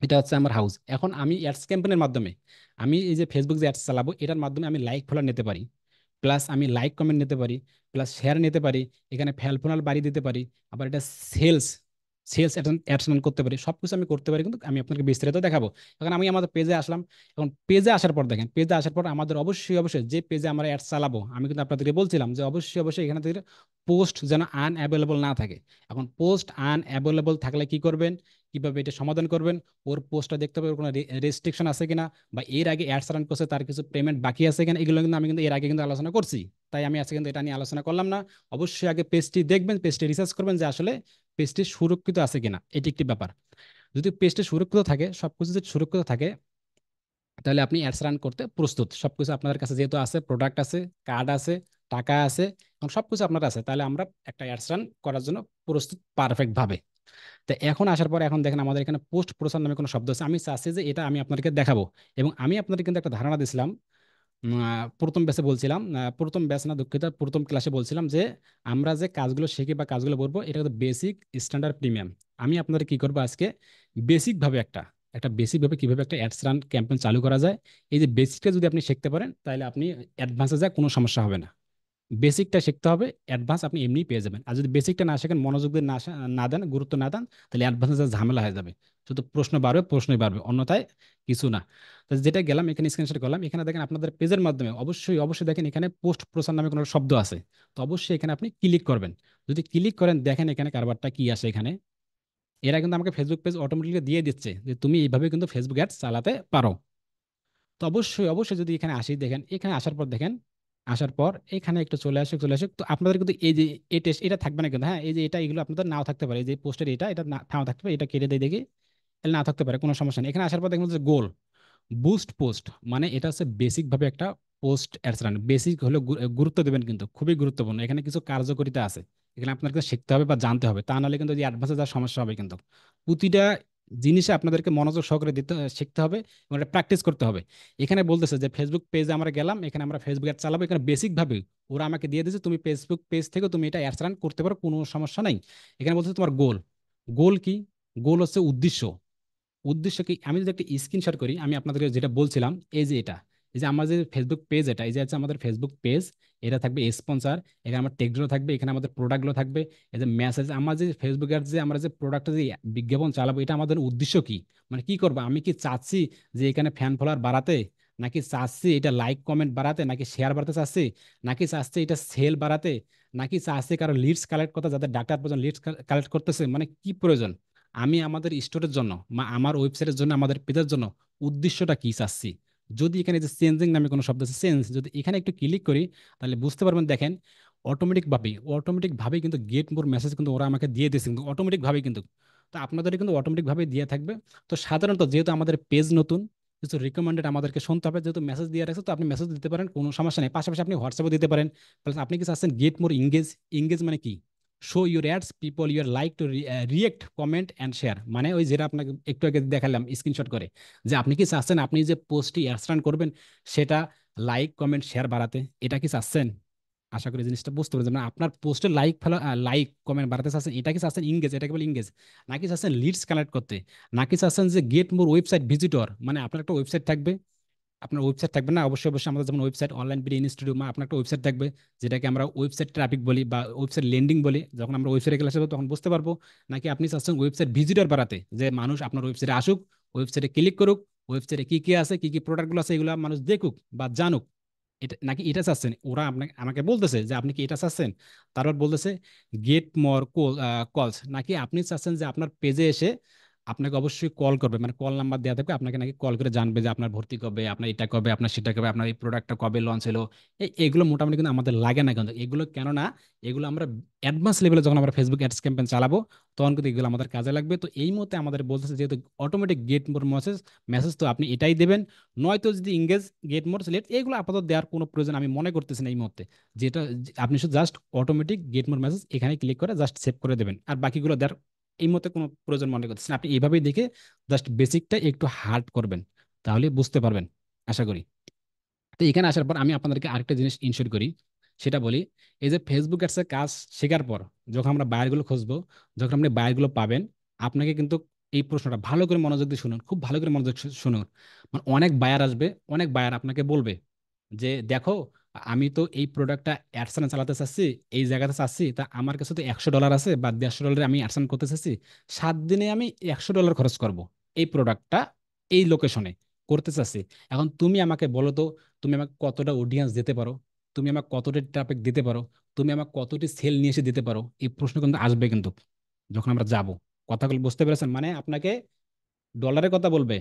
এটা হচ্ছে আমার হাউস। এখন আমি অ্যাডস ক্যাম্পেনের মাধ্যমে, আমি এই যে ফেসবুক যে অ্যাডস চালাবো, এটার মাধ্যমে আমি লাইক ফলোয়ার নিতে পারি, প্লাস আমি লাইক কমেন্ট নিতে পারি, প্লাস শেয়ার নিতে পারি, এখানে ফেলফোনাল বাড়ি দিতে পারি। আবার এটা সেলস, সেলস অ্যাডস রান করতে পারি, সবকিছু আমি করতে পারি, কিন্তু আমি আপনাকে বিস্তারিত দেখাবো। এখন আমি আমাদের পেজে আসলাম। এখন পেজে আসার পর দেখেন, পেজে আসার পর আমাদের অবশ্যই অবশ্যই যে পেজে আমরা অ্যাড চালাবো, আমি কিন্তু আপনাদেরকে বলছিলাম যে অবশ্যই অবশ্যই এখানে থেকে পোস্ট যেন আনঅ্যাভেলেবল না থাকে। এখন পোস্ট আনঅ্যাভেলেবল থাকলে কি করবেন, কিভাবে এটা সমাধান করবেন? ওর পোস্টটা দেখতে হবে ওর কোনো রেস্ট্রিকশন আছে কিনা, বা এর আগে অ্যাডস রান করছে তার কিছু পেমেন্ট বাকি আছে কিনা, এগুলো কিন্তু আমি কিন্তু এর আগে কিন্তু আলোচনা করছি। তাই আমি আজকে কিন্তু এটা নিয়ে আলোচনা করলাম না। অবশ্যই আগে পেজটি দেখবেন, পেজটি রিসার্চ করবেন যে আসলে পেজটি সুরক্ষিত আছে কিনা, এটি একটি ব্যাপার। যদি পেজটি সুরক্ষিত থাকে, সবকিছু যদি সুরক্ষিত থাকে, তাহলে আপনি অ্যাডস রান করতে প্রস্তুত। সবকিছু আপনাদের কাছে যেহেতু আছে, প্রোডাক্ট আছে, কার্ড আছে, টাকা আছে, এবং সবকিছু আপনার আছে, তাহলে আমরা একটা অ্যাডস রান করার জন্য প্রস্তুত পারফেক্ট ভাবে। তো এখন আসার পরে এখন দেখেন আমাদের এখানে পোস্ট প্রচার নামে কোনো শব্দ আছে, আমি চাচ্ছি যে এটা আমি আপনাদেরকে দেখাবো। এবং আমি আপনাদের কিন্তু একটা ধারণা দিছিলাম, প্রথম ব্যাচে বলছিলাম, প্রথম ব্যাচ না দুঃখিত, প্রথম ক্লাসে বলছিলাম যে আমরা যে কাজগুলো শিখি বা কাজগুলো বলবো এটা কিন্তু বেসিক, স্ট্যান্ডার্ড, প্রিমিয়াম। আমি আপনাদের কি করবো আজকে, বেসিক ভাবে একটা একটা বেসিক ভাবে কিভাবে একটা অ্যাডস রান ক্যাম্পেইন চালু করা যায়, এই যে বেসিকটা যদি আপনি শিখতে পারেন তাহলে আপনি অ্যাডভান্সে যায় কোনো সমস্যা হবে না। বেসিকটা শিখতে হবে, অ্যাডভান্স আপনি এমনিই পেয়ে যাবেন। আর যদি বেসিকটা না শেখেন, মনোযোগ দিয়ে না দেন, গুরুত্ব না দেন, তাহলে অ্যাডভান্সে ঝামেলা হয়ে যাবে। শুধু প্রশ্ন বাড়বে, প্রশ্নই বাড়বে, অন্যথায় কিছু না। তো যেটা গেলাম এখানে স্ক্রিনশট করলাম, এখানে দেখেন আপনাদের পেজের মাধ্যমে অবশ্যই অবশ্যই দেখেন এখানে পোস্ট প্রচার নামে কোনো শব্দ আছে। তো অবশ্যই এখানে আপনি ক্লিক করবেন। যদি ক্লিক করেন, দেখেন এখানে কারবারটা কি আসে এখানে। এরা কিন্তু আমাকে ফেসবুক পেজ অটোমেটিকলি দিয়ে দিচ্ছে যে তুমি এইভাবে কিন্তু ফেসবুক অ্যাডস চালাতে পারো। তো অবশ্যই অবশ্যই যদি এখানে আসি, দেখেন এখানে আসার পর দেখেন, আসার পর এখানে একটু চলে আসে তো আপনাদের কিন্তু এই যে এই টেস্ট এটা থাকবে না কিন্তু, হ্যাঁ এই যে এটা এগুলো আপনাদের নাও থাকতে পারে, এই যে পোস্টের এটা এটা নাও থাকতে পারে, এটা কেটে দিয়ে দেখি, তাহলে না থাকতে পারে, কোনো সমস্যা নেই। এখানে আসার পর দেখুন যে গোল বুস্ট পোস্ট, মানে এটা হচ্ছে বেসিক ভাবে একটা পোস্ট অ্যাডস রান। বেসিক হলো গুরুত্ব দেবেন, কিন্তু খুবই গুরুত্বপূর্ণ, এখানে কিছু কার্যকারিতা আছে, এখানে আপনাকে শিখতে হবে বা জানতে হবে, তা নাহলে কিন্তু অ্যাডভান্সে যাওয়ার সমস্যা হবে। কিন্তু প্রতিটা জিনিসে আপনাদেরকে মনোযোগ সহকারে দিতে শিখতে হবে এবং এটা প্র্যাকটিস করতে হবে। এখানে বলতেছে যে ফেসবুক পেজে আমরা গেলাম, এখানে আমরা ফেসবুক অ্যাড চালাবো, এখানে বেসিক ভাবে ওরা আমাকে দিয়ে দিয়েছে তুমি ফেসবুক পেজ থেকে তুমি এটা অ্যাডস রান করতে পারো, কোনো সমস্যা নাই। এখানে বলতেছে তোমার গোল, গোল কি? গোল হচ্ছে উদ্দেশ্য। উদ্দেশ্য কি, আমি যদি একটা স্ক্রিনশট করি, আমি আপনাদেরকে যেটা বলছিলাম, এই যে এটা, এই যে আমার যে ফেসবুক পেজ, এটা এই যে আছে আমাদের ফেসবুক পেজ, এটা থাকবে স্পন্সর, এখানে আমার টেক্সটগুলো থাকবে, এখানে আমাদের প্রোডাক্টগুলো থাকবে, এই যে মেসেজ, আমার যে ফেসবুকের যে আমরা যে প্রোডাক্টের যে বিজ্ঞাপন চালাবো, এটা আমাদের উদ্দেশ্য কি, মানে কি করবো, আমি কি চাচ্ছি যে এখানে ফ্যান ফলোয়ার বাড়াতে, নাকি চাচ্ছি এটা লাইক কমেন্ট বাড়াতে, নাকি শেয়ার বাড়াতে চাচ্ছি, নাকি চাচ্ছি এটা সেল বাড়াতে, নাকি চাচ্ছি কারো লিডস কালেক্ট করতে, যাদের ডাক্তার প্রয়োজন লিডস কালেক্ট করতেছে, মানে কি প্রয়োজন, আমি আমাদের স্টোরের জন্য বা আমার ওয়েবসাইটের জন্য, আমাদের পেজের জন্য উদ্দেশ্যটা কি চাচ্ছি। যদি এখানে যে চেঞ্জিং নামে কোনো শব্দ আছে, চেঞ্জ, যদি এখানে একটু ক্লিক করি, তাহলে বুঝতে পারবেন, দেখেন অটোমেটিক ভাবেই কিন্তু গেট মোর মেসেজ কিন্তু ওরা আমাকে দিয়ে দিয়েছে, কিন্তু অটোমেটিক ভাবেই কিন্তু। তো আপনাদের কিন্তু অটোমেটিক ভাবে দিয়ে থাকবে। তো সাধারণত যেহেতু আমাদের পেজ নতুন, কিছু রিকমেন্ডেড আমাদেরকে শুনতে হবে, যেহেতু মেসেজ দিয়ে রাখছে, তো আপনি মেসেজ দিতে পারেন, কোনো সমস্যা নেই। পাশাপাশি আপনি হোয়াটসঅ্যাপে দিতে পারেন। প্লাস আপনি কি চাচ্ছেন গেট মোর ইংগেজ, ইংগেজ মানে কি, show your ads people your like to react comment and share, মানে ওই যেটা আপনাকে একটু আগে দেখালাম স্ক্রিনশট করে, যে আপনি কি চাচ্ছেন আপনি যে পোস্টটি অ্যাডস রান করবেন সেটা লাইক কমেন্ট শেয়ার বাড়াতে, এটা কি চাচ্ছেন? আশা করি জিনিসটা বুঝতে পারছেন, মানে আপনার পোস্টে লাইক ফলো, লাইক কমেন্ট বাড়াতে চাচ্ছেন, এটা কি চাচ্ছেন ইংগেজ, এটাকে বলে ইংগেজ, নাকি চাচ্ছেন লিডস কালেক্ট করতে, নাকি চাচ্ছেন যে গেট মোর ওয়েবসাইট ভিজিটর, মানে আপনার একটা ওয়েবসাইট থাকবে, আপনার ওয়েবসাইট থাকবে না, অবশ্যই অবশ্যই আমাদের যেমন ওয়েবসাইট অনলাইন বিডি ইনস্টিটিউট, আপনার একটা ওয়েবসাইট থাকবে, যেটাকে আমরা ওয়েবসাইট ট্রাফিক বলি বা ওয়েবসাইট লেন্ডিং বলি। যখন আমরা ওয়েবসাইটে ক্লাস হবে তখন বুঝতে পারবো। নাকি আপনি চাচ্ছেন ওয়েবসাইট ভিজিটর বাড়াতে, যে মানুষ আপনার ওয়েবসাইটে আসুক, ওয়েবসাইটে ক্লিক করুক, ওয়েবসাইটে কি কি আছে, কি কি প্রোডাক্টগুলো আছে, এগুলো মানুষ দেখুক বা জানুক, এটা নাকি এটা চাচ্ছেন? ওরা আপনাকে আমাকে বলতেছে যে আপনি কি এটা চাচ্ছেন। তারপর বলতেছে গেট মোর কলস, নাকি আপনি চাচ্ছেন যে আপনার পেজে এসে আপনাকে অবশ্যই কল করবে, মানে কল নাম্বার দেওয়া থাকবে, আপনাকে নাকি কল করে জানবে যে আপনার ভর্তি কবে, আপনার এটা কবে, আপনার সেটা কবে, আপনার এই প্রোডাক্টটা কবে লঞ্চ হলো। এগুলো মোটামুটি কিন্তু আমাদের লাগে না, কিন্তু এগুলো কেন না, এগুলো আমরা অ্যাডভান্স লেভেলে যখন আমরা ফেসবুক অ্যাডস ক্যাম্পেইন চালাবো, তখন কিন্তু এগুলো আমাদের কাজে লাগবে। তো এই মুহূর্তে আমাদের বলতেছে যেহেতু automatic get more message, message তো আপনি এটাই দেবেন, নয়তো যদি ইংগেজ গেট মোর সিলেক্ট, এগুলো আপাতত দেওয়ার কোনো প্রয়োজন আমি মনে করতেছি না এই মুহূর্তে। যেটা আপনি শুধু just automatic get more message এখানে ক্লিক করে জাস্ট সেভ করে দেবেন, আর বাকিগুলো দেওয়ার এই মুহূর্তে কোনো প্রয়োজন মনে করতেছেন না। আপনি এইভাবেই দেখে জাস্ট বেসিকটা একটু হার্ড করবেন, তাহলে বুঝতে পারবেন আশা করি। তো এখানে আসার পর আমি আপনাদেরকে আরেকটা জিনিস ইনশিওর করি, সেটা বলি। এই যে ফেসবুক অ্যাডসের কাজ শেখার পর যখন আমরা বায়ারগুলো খুঁজবো, যখন আপনি বায়ারগুলো পাবেন, আপনাকে কিন্তু এই প্রশ্নটা ভালো করে মনোযোগ দিয়ে শুনুন, খুব ভালো করে মনোযোগ শুনুন। মানে অনেক বায়ার আসবে, অনেক বায়ার আপনাকে বলবে যে দেখো আমি তো এই প্রোডাক্টটা অ্যাডসেন্স চালাতে চাচ্ছি, এই জায়গাতে চাচ্ছি, তা আমার কাছে তো $100 আছে বা $150 আমি অ্যাডসেন্স করতে চাচ্ছি। 7 দিনে আমি $100 খরচ করব এই প্রোডাক্টটা এই লোকেশনে করতে চাচ্ছি। এখন তুমি আমাকে বলো তো, তুমি আমাকে কতটা অডিয়েন্স দিতে পারো, তুমি আমাকে কতটা ট্রাফিক দিতে পারো, তুমি আমাকে কতটি সেল নিয়ে এসে দিতে পারো, এই প্রশ্ন কিন্তু আসবে কিন্তু যখন আমরা যাব। কথাগুলো বুঝতে পেরেছেন? মানে আপনাকে ডলারের কথা বলবে,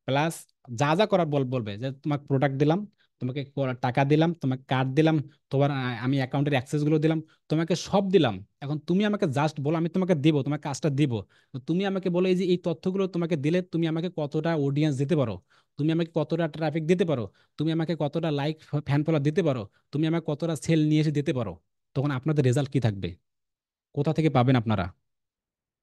প্লাস যা যা করার বলবে যে তোমাকে প্রোডাক্ট দিলাম, তোমাকে টাকা দিলাম, তোমাকে কার্ড দিলাম, তোমার আমি অ্যাকাউন্টের অ্যাক্সেস গুলো দিলাম, তোমাকে সব দিলাম। এখন তুমি আমাকে জাস্ট বলো, আমি তোমাকে দিব, তোমার কাজটা দিব। তো তুমি আমাকে বলো এই যে এই তথ্যগুলো তোমাকে দিলে তুমি আমাকে কতটা অডিয়েন্স দিতে পারো, তুমি আমাকে কতটা ট্রাফিক দিতে পারো, তুমি আমাকে কতটা লাইক ফ্যান ফলোয়ার দিতে পারো, তুমি আমাকে কতটা সেল নিয়ে এসে দিতে পারো। তখন আপনাদের রেজাল্ট কি থাকবে? কোথা থেকে পাবেন আপনারা?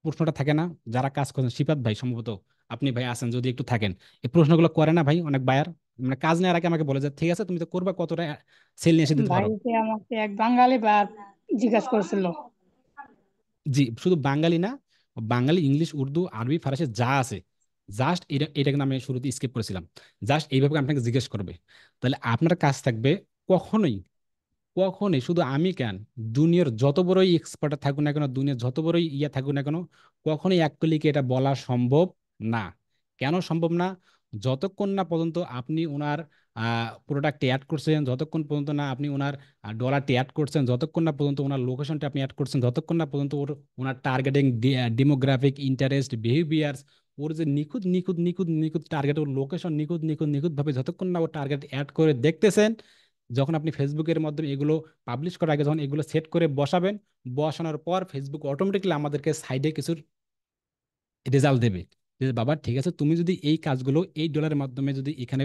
প্রশ্নটা থাকে না? যারা কাজ করেন, শিপাত ভাই সম্ভবত আপনি ভাই আছেন, যদি একটু থাকেন, এই প্রশ্নগুলো করে না ভাই অনেক বায়ার? মানে কাজ নেওয়ার আগে আমাকে বলে যে ঠিক আছে তুমি তো করবা, কতটা সেল নিয়ে এসে দিতে পারো। ভাইকে আমাকে এক বাঙালি বা জিজ্ঞাসা করছিল। জি, শুধু বাঙালি না, বাঙালি, ইংলিশ, উর্দু, আরবি, ফারসি যা আছে, জাস্ট এটা এটা কিন্তু আমি শুরুতে স্কিপ করেছিলাম। জাস্ট এইভাবে আপনাকে জিজ্ঞেস করবে। তাহলে আপনার কাজ থাকবে, কখনোই কখনই শুধু আমি কেন, দুনিয়ার যত বড়ই এক্সপার্ট থাকুক না কেন, দুনিয়ার যত বড়ই থাকুক না কেন, কখনোই এক ক্লিকে এটা বলা সম্ভব না। কেন সম্ভব না? যতক্ষণ না পর্যন্ত আপনি ওনার প্রোডাক্টে অ্যাড করছেন, যতক্ষণ পর্যন্ত না আপনি ওনার ডলারটি অ্যাড করছেন, যতক্ষণ না পর্যন্ত ওনার লোকেশনটা আপনি অ্যাড করছেন, যতক্ষণ না পর্যন্ত ওনার টার্গেটিং, ডেমোগ্রাফিক, ইন্টারেস্ট, বিহেভিয়ার্স, ওর যে নিখুঁত নিখুঁত নিখুঁত নিখুঁত টার্গেট, ওর লোকেশন নিখুঁত নিখুঁত নিখুঁত ভাবে যতক্ষণ না ও টার্গেট অ্যাড করে দেখতেছেন, যখন আপনি ফেসবুকের মাধ্যমে এগুলো পাবলিশ করার আগে যখন এগুলো সেট করে বসাবেন, বসানোর পর ফেসবুক অটোমেটিকলি আমাদেরকে সাইডে কিছু রেজাল্ট দেবে যে বাবা ঠিক আছে, তুমি যদি এই কাজগুলো এই ডলারের মাধ্যমে যদি এখানে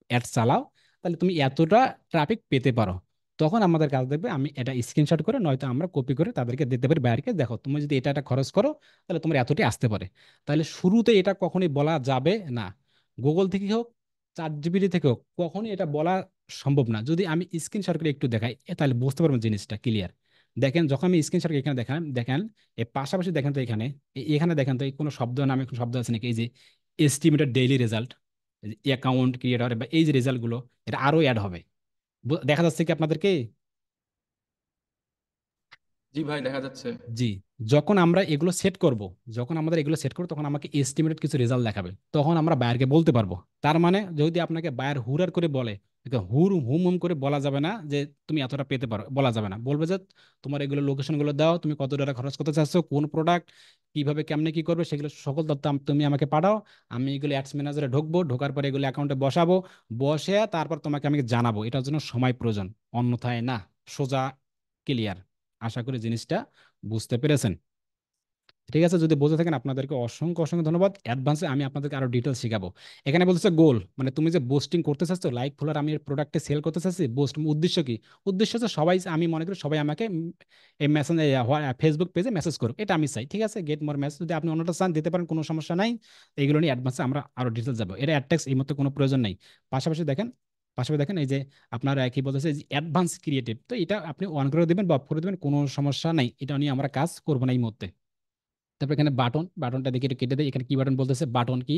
অ্যাড চালাও, তাহলে তুমি এতটা ট্রাফিক পেতে পারো। তখন আমাদের কাজ দেখবে, আমি এটা স্ক্রিনশট করে নয়তো আমরা কপি করে তাদেরকে দিতে পারি বাইরকে, দেখো তুমি যদি এটা এটা খরচ করো তাহলে তোমার এতটাই আসতে পারে। তাহলে শুরুতে এটা কখনোই বলা যাবে না, গুগল থেকে হোক, ChatGPT থেকে হোক, কখনোই এটা বলা সম্ভব না। যদি আমি স্ক্রিনশট করে একটু দেখাই তাহলে বুঝতে পারবেন জিনিসটা ক্লিয়ার। দেখেন, যখন আমি স্ক্রিনশট এখানে দেখান, দেখেন এই পাশাপাশি দেখেন তো এখানে, এখানে দেখেন তো এই কোনো শব্দ নামে কোনো শব্দ আছে নাকি? এই যে estimated daily result, account creator বা এই যে রেজাল্ট গুলো, এটা আরো অ্যাড হবে। দেখা যাচ্ছে কি আপনাদেরকে? জি ভাই, দেখা যাচ্ছে। জি। যখন আমরা এগুলো সেট করব, যখন আমাদের এগুলো সেট করবো, তখন আমাকে এস্টিমেটেড কিছু রেজাল্ট দেখাবে, তখন আমরা বায়ারকে বলতে পারবো। তার মানে যদি আপনাকে বায়ার হুরার করে বলে, হুর হুম হুম করে বলা যাবে না যে তুমি এতটা পেতে পারো, বলা যাবে না। বলবে যে তোমার এগুলো লোকেশন গুলো দাও, তুমি কত টাকা খরচ করতে চাচ্ছ, কোন প্রোডাক্ট কিভাবে কেমনে কি করবে, সেগুলো সকল তথ্য তুমি আমাকে পাঠাও। আমি এগুলো অ্যাডস ম্যানেজারে ঢুকবো, ঢোকার পরে এগুলো অ্যাকাউন্টে বসাবো, বসে তারপর তোমাকে আমি জানাবো। এটার জন্য সময় প্রয়োজন, অন্যথায় না। সোজা, ক্লিয়ার। আশা করি জিনিসটা বুঝতে পেরেছেন। ঠিক আছে, যদি বুঝে থাকেন আপনাদেরকে অসংখ্য অসংখ্য ধন্যবাদ। অ্যাডভান্সে আমি আপনাদেরকে আরো ডিটেলস শিখাবো। এখানে বলতেছে গোল, মানে তুমি যে বুস্টিং করতে চাচ্ছ, লাইক ফলোয়ার, আমি প্রোডাক্টে সেল করতে চাচ্ছি, বুস্ট উদ্দেশ্য কি? উদ্দেশ্য হচ্ছে সবাই, আমি মনে করি সবাই আমাকে এই মেসেজ, ফেসবুক পেজে মেসেজ করুক, এটা আমি চাই। ঠিক আছে, গেট মোর মেসেজ, যদি আপনি অন্যটা চান দিতে পারেন, কোনো সমস্যা নাই। এইগুলো নিয়ে অ্যাডভান্সে আমরা আরো ডিটেলস যাবো। এটা অ্যাডটেক্স এই মতো কোনো প্রয়োজন নেই। পাশাপাশি দেখেন, পাশাপাশি দেখেন এই যে আপনার কি বলতেছে অ্যাডভান্স ক্রিয়েটিভ, তো এটা আপনি অন করে দিবেন বা অফ করে দিবেন, কোনো সমস্যা নাই। এটা নিয়ে আমরা কাজ করবো না এই মুহূর্তে। তারপর এখানে বাটন, বাটনটা দেখে একটু কেটে দেয়। এখানে কি বাটন বলতেছে? বাটন কি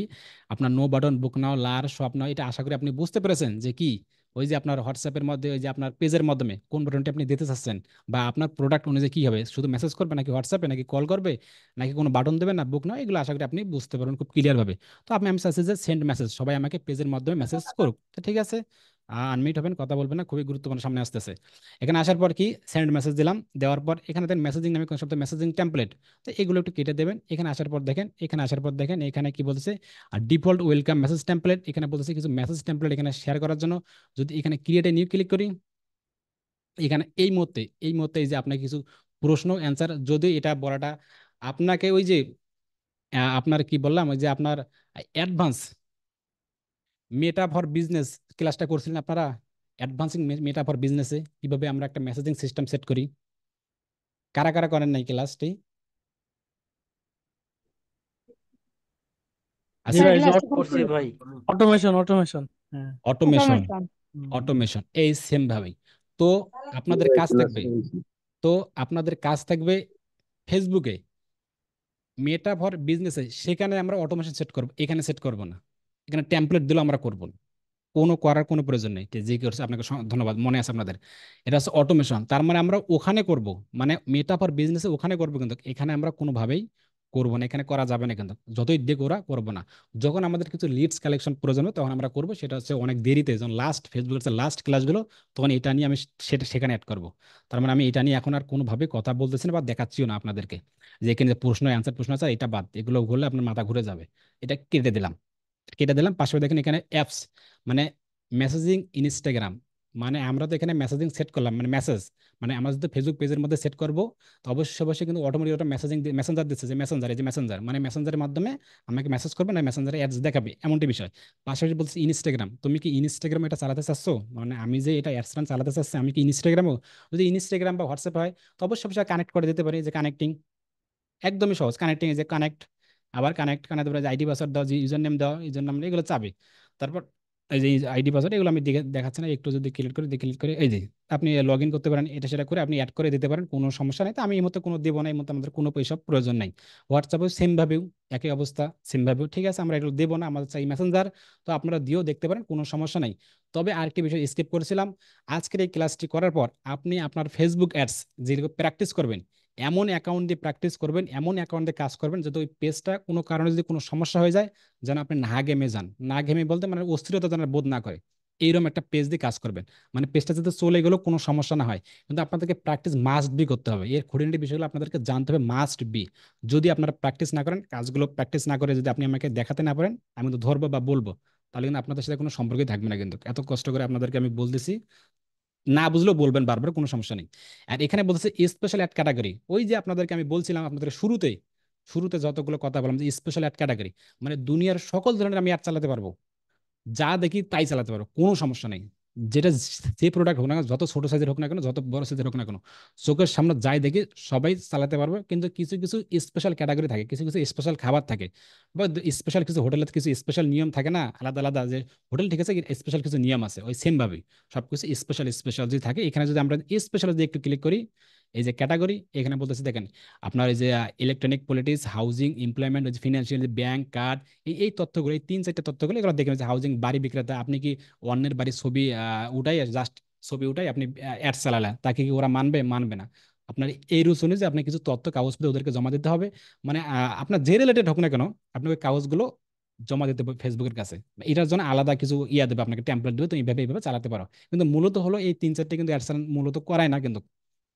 আপনার নো বাটন, বুক নাও, লার, শপ নাও, এটা আশা করি আপনি বুঝতে পেরেছেন যে কি। ওই যে আপনার হোয়াটসঅ্যাপের মধ্যে, ওই যে আপনার পেজের মাধ্যমে কোন বাটনটি আপনি দিতে চাচ্ছেন, বা আপনার প্রোডাক্ট অনুযায়ী কি হবে, শুধু মেসেজ করবে নাকি হোয়াটসঅ্যাপে, নাকি কল করবে, নাকি কোনো বাটন দেবে না, বুক নাও, এগুলো আশা করি আপনি বুঝতে পারবেন খুব ক্লিয়ার ভাবে। তো আমি চাচ্ছি যে সেন্ড মেসেজ, সবাই আমাকে পেজের মাধ্যমে মেসেজ করুক। তো ঠিক আছে, আনমিট হবেন, কথা বলবেন না, খুবই গুরুত্বপূর্ণ সামনে আসতেছে। এখানে আসার পর কি সেন্ড মেসেজ দিলাম, দেওয়ার পর এখানে দেন মেসেজিং নামে কোন শব্দ, মেসেজিং টেমপ্লেট, তো এগুলো একটু কেটে দেবেন। এখানে আসার পর দেখেন, এখানে আসার পর দেখেন এখানে কি বলতেছে, আর ডিফল্ট ওয়েলকাম মেসেজ টেমপ্লেট, এখানে বলতেছে কিছু মেসেজ টেমপ্লেট এখানে শেয়ার করার জন্য। যদি এখানে ক্রিয়েট এ নিউ ক্লিক করি, এখানে এই মুহূর্তে এই যে আপনাকে কিছু প্রশ্ন অ্যান্সার, যদি এটা বলাটা আপনাকে ওই যে আপনার কি বললাম, ওই যে আপনার অ্যাডভান্স মেটা ফর বিজনেস ক্লাসটা করছিলেন আপনারা, অ্যাডভান্সিং মেটা ফর বিজনেসে কিভাবে আমরা একটা মেসেজিং সিস্টেম সেট করি, কারা কারা করেন নাই ক্লাসটি? জি আচ্ছা, হ্যাঁ, ভাই, জব ক্লাসটা করছি। করছি ভাই। Automation automation. হ্যাঁ। Automation, automation. অটোমেশন এই সেম ভাবেই। তো আপনাদের কাজ থাকবে, তো আপনাদের কাজ থাকবে ফেসবুকে মেটা ফর বিজনেসে, সেখানে আমরা অটোমেশন সেট করব, এখানে সেট করব না। এখানে টেমপ্লেট দিলে আমরা করব না। কোনো করার কোনো প্রয়োজন নেই। যে করছে আপনাকে ধন্যবাদ, মনে আছে আপনাদের। এটা হচ্ছে অটোমেশন, তার মানে আমরা ওখানে করব, মানে মেটা ফর বিজনেসে ওখানে করবো, কিন্তু এখানে আমরা কোনোভাবেই করবো না, এখানে করা যাবে না, কিন্তু যতই দিয়ে ওরা করবো না। যখন আমাদের কিছু লিডস কালেকশন প্রয়োজন হবে তখন আমরা করবো, সেটা হচ্ছে অনেক দেরিতে, যখন লাস্ট ফেসবুকের লাস্ট ক্লাসগুলো, তখন এটা নিয়ে আমি সেটা সেখানে অ্যাড করবো। তার মানে আমি এটা নিয়ে এখন আর কোনোভাবে কথা বলতেছি না বা দেখাচ্ছিও না আপনাদেরকে, যে এখানে যে প্রশ্ন অ্যান্সার প্রশ্ন আছে এটা বাদ, এগুলো বললে আপনার মাথা ঘুরে যাবে। এটা কেটে দিলাম, কেটে দিলাম। পাশে দেখেন এখানে অ্যাপস, মানে মেসেজিং ইনস্টাগ্রাম, মানে আমরা তো এখানে মেসেজিং সেট করলাম, মানে মেসেজ, মানে আমরা যদি ফেসবুক পেজের মধ্যে সেট করব, তো অবশ্যই অবশ্যই কিন্তু অটোমেটিক ওটা মেসেজিং মেসেঞ্জার দিচ্ছে, যে মেসেঞ্জার, এই যে মেসেঞ্জার, মানে মেসেঞ্জারের মাধ্যমে আমাকে মেসেজ করবে না, মেসেঞ্জারে অ্যাডস দেখাবে, এমনটি বিষয়। পাশাপাশি বলছি ইনস্টাগ্রাম, তুমি কি ইনস্টাগ্রাম এটা চালাতে চাচ্ছো, মানে আমি যে এটা অ্যাডস চালাতে চাচ্ছি, আমি কি ইনস্টাগ্রামও, যদি ইনস্টাগ্রাম বা হোয়াটসঅ্যাপ হয় তো অবশ্যই অবশ্যই কানেক্ট করে দিতে পারি, যে কানেক্টিং, একদমই সহজ। কানেক্টিং, এই যে কানেক্ট, আবার কানেক্ট, কানেক্ট তারপরে আইডি পাসওয়ার্ড দাও, যে ইউজার নেম দাও, ইউজার নাম এগুলো চাবে। তারপর এই যে আইডি পাসওয়ার্ড এগুলো আমি দেখাচ্ছি না, একটু যদি ক্লিক করে ক্লিক করে এই যে আপনি লগ ইন করতে পারেন, এটা সেটা করে আপনি অ্যাড করে দিতে পারেন, কোনো সমস্যা নেই। তো আমি এই মতো কোনো দেবো না, এই মতো আমাদের কোনো পয়সা প্রয়োজন নাই। হোয়াটসঅ্যাপেও সেম ভাবেও একই অবস্থা, সেম ভাবেও ঠিক আছে, আমরা এগুলো দেবো না, আমাদের চাই মেসেঞ্জার। তো আপনারা দিয়েও দেখতে পারেন, কোনো সমস্যা নাই। তবে আরেকটি বিষয় স্কিপ করেছিলাম, আজকের এই ক্লাসটি করার পর আপনি আপনার ফেসবুক অ্যাডস যেগুলো প্র্যাকটিস করবেন, এমন অ্যাকাউন্ট দিয়ে প্র্যাকটিস করবেন, এমন অ্যাকাউন্ট দিয়ে কাজ করবেন, যাতে ওই পেজটা কোনো কারণে যদি কোনো সমস্যা হয়ে যায়, যেন আপনি না ঘেমে যান, না ঘেমে বলতে মানে অস্থিরতা যেন বোধ না করে, এইরকম একটা পেজ দিয়ে কাজ করবেন। মানে পেজটা যাতে চলে গেলেও কোনো সমস্যা না হয়, কিন্তু আপনাদেরকে প্র্যাকটিস মাস্ট বি করতে হবে, এর খুঁটিনাটি বিষয়গুলো আপনাদেরকে জানতে হবে, মাস্ট বি। যদি আপনারা প্র্যাকটিস না করেন, কাজগুলো প্র্যাকটিস না করে যদি আপনি আমাকে দেখাতে না পারেন, আমি তো ধরবো বা বলবো, তাহলে কিন্তু আপনাদের সাথে কোনো সম্পর্কই থাকবে না। কিন্তু এত কষ্ট করে আপনাদেরকে আমি বলতেছি, না বুঝলেও বলবেন বারবার, কোনো সমস্যা নেই। আর এখানে বলতেছে স্পেশাল অ্যাড ক্যাটাগরি, ওই যে আপনাদেরকে আমি বলছিলাম আপনাদের শুরুতে, শুরুতে যতগুলো কথা বললাম, যে স্পেশাল অ্যাড ক্যাটাগরি, মানে দুনিয়ার সকল ধরনের আমি অ্যাড চালাতে পারবো, যা দেখি তাই চালাতে পারো, কোনো সমস্যা নেই। যেটা যে প্রোডাক্ট হোক না কেন, যত ছোট সাইজের হোক না কেন, যত বড় সাইজের হোক না কেন, চোখের সামনে যাই দেখি সবাই চালাতে পারবে। কিন্তু কিছু কিছু স্পেশাল ক্যাটাগরি থাকে, কিছু কিছু স্পেশাল খাবার থাকে, বা স্পেশাল কিছু হোটেলের কিছু স্পেশাল নিয়ম থাকে না, আলাদা আলাদা, যে হোটেল ঠিক আছে, স্পেশাল কিছু নিয়ম আছে, ওই সেম ভাবেই সবকিছু স্পেশাল স্পেশাল যদি থাকে, এখানে যদি আমরা স্পেশাল যদি একটু ক্লিক করি, এই যে ক্যাটাগরি, এখানে বলতেছে দেখেন, আপনার এই যে electronic, politics, housing, employment, financial, bank, card, এই তথ্যগুলো, এই তিন চারটে তথ্যগুলো এগুলো দেখবেন, যে হাউজিং, বাড়ি বিক্রেতা, আপনি কি অন্যের বাড়ির ছবি উঠাই, জাস্ট ছবি উঠাই আপনি অ্যাড চালালেন, তাকে কি ওরা মানবে, মানবে না। আপনার এই রুলস অনুযায়ী আপনি কিছু তথ্য কাগজপত্র ওদেরকে জমা দিতে হবে, মানে আপনার যে রিলেটেড হোক না কেন, আপনি ওই কাগজগুলো জমা দিতে হবে ফেসবুকের কাছে। এটার জন্য আলাদা কিছু ইয়া দেবে আপনাকে, টেমপ্লেট দেবে, তুমি এইভাবে এইভাবে চালাতে পারো। কিন্তু মূলত হলো এই তিন চারটে কিন্তু অ্যাডস মূলত করায় না, কিন্তু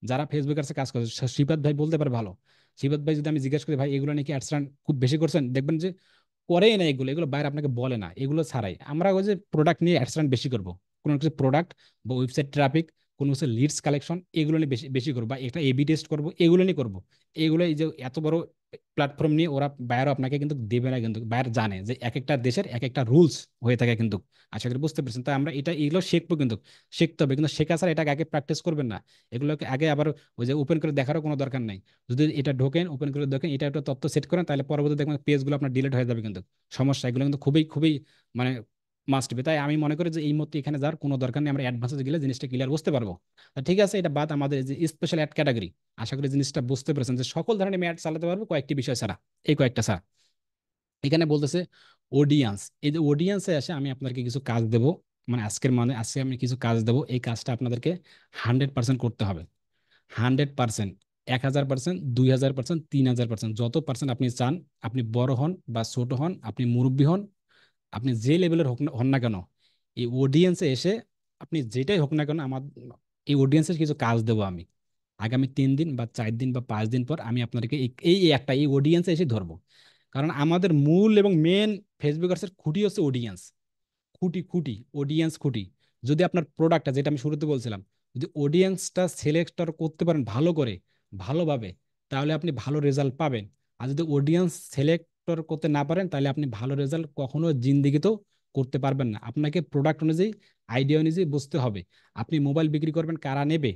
যারা ফেসবুকের কাছে কাজ করে, শ্রীপাদ ভাই বলতে পারে ভালো। শ্রীপাদ ভাই যদি আমি জিজ্ঞেস করি, ভাই এগুলো নাকি অ্যাডস খুব বেশি করছেন, দেখবেন যে করেই না এগুলো, এগুলো বাইরে আপনাকে বলে না, এগুলো ছাড়াই আমরা ওই যে প্রোডাক্ট নিয়ে অ্যাডস বেশি করব, কোনো কিছু প্রোডাক্ট বা ওয়েবসাইট ট্রাফিক, কোনো কিছু লিডস কালেকশন, এগুলো নিয়ে বেশি বেশি করবো, বা এটা এবি টেস্ট করবো, এগুলো নিয়ে করবো। এগুলো এই যে এত বড় প্ল্যাটফর্ম নিয়ে ওরা বাইরে আপনাকে কিন্তু দেবে না, কিন্তু বাইরে জানে যে এক একটা দেশের এক একটা রুলস হয়ে থাকে কিন্তু। আশা করি বুঝতে পারছেন। তাই আমরা এটা এগুলো শিখবো, কিন্তু শিখতে হবে, কিন্তু শেখা ছাড়া এটাকে আগে প্র্যাকটিস করবেন না। এগুলোকে আগে আবার ওই যে ওপেন করে দেখারও কোনো দরকার নেই। যদি এটা ঢোকেন, ওপেন করে দেখেন, এটা একটা তথ্য সেট করেন, তাহলে পরবর্তী দেখবেন পেজগুলো আপনার ডিলিট হয়ে যাবে কিন্তু। সমস্যা, এগুলো কিন্তু খুবই খুবই মানে মাস্ট বি। তাই আমি মনে করি যে এই মুহূর্তে এখানে যাওয়ার কোনো দরকার নেই, আমরা অ্যাডভান্সে গেলে জিনিসটা ক্লিয়ার বুঝতে পারবো। তা ঠিক আছে, এটা বাদ, আমাদের যে স্পেশাল অ্যাড ক্যাটাগরি, আশা করি জিনিসটা বুঝতে পেরেছেন, যে সকল ধরনের আমি অ্যাড চালাতে পারবো, কয়েকটি বিষয় ছাড়া, এই কয়েকটা ছাড়া। এখানে বলতেছে অডিয়েন্স, এই যে অডিয়েন্সে এসে আমি আপনাদেরকে কিছু কাজ দেব, মানে আজকের মানে আজকে আমি কিছু কাজ দেবো, এই কাজটা আপনাদেরকে 100% করতে হবে। 100%, 1000%, 2000%, 3000%, যত পার্সেন্ট আপনি চান। আপনি বড় হন বা ছোট হন, আপনি মুরব্বী হন, আপনি যে লেভেলের হন না কেন, এই অডিয়েন্সে এসে আপনি যেটাই হোক না কেন, আমার এই অডিয়েন্সের কিছু কাজ দেবো আমি। আগামী 3 দিন বা 4 দিন বা 5 দিন পর আমি আপনাদেরকে এই এই একটা এই অডিয়েন্সে এসে ধরবো। কারণ আমাদের মূল এবং মেন ফেসবুকার্সের খুঁটি হচ্ছে অডিয়েন্স, খুঁটি খুঁটি, অডিয়েন্স খুঁটি। যদি আপনার প্রোডাক্টটা, যেটা আমি শুরুতে বলছিলাম, যদি অডিয়েন্সটা সিলেক্টর করতে পারেন ভালো করে, ভালোভাবে, তাহলে আপনি ভালো রেজাল্ট পাবেন। আর যদি অডিয়েন্স সিলেক্টর করতে না পারেন, তাহলে আপনি ভালো রেজাল্ট কখনো জিন্দিগিতেও করতে পারবেন না। আপনাকে প্রোডাক্ট অনুযায়ী, আইডিয়া অনুযায়ী বুঝতে হবে। আপনি মোবাইল বিক্রি করবেন, কারা নেবে?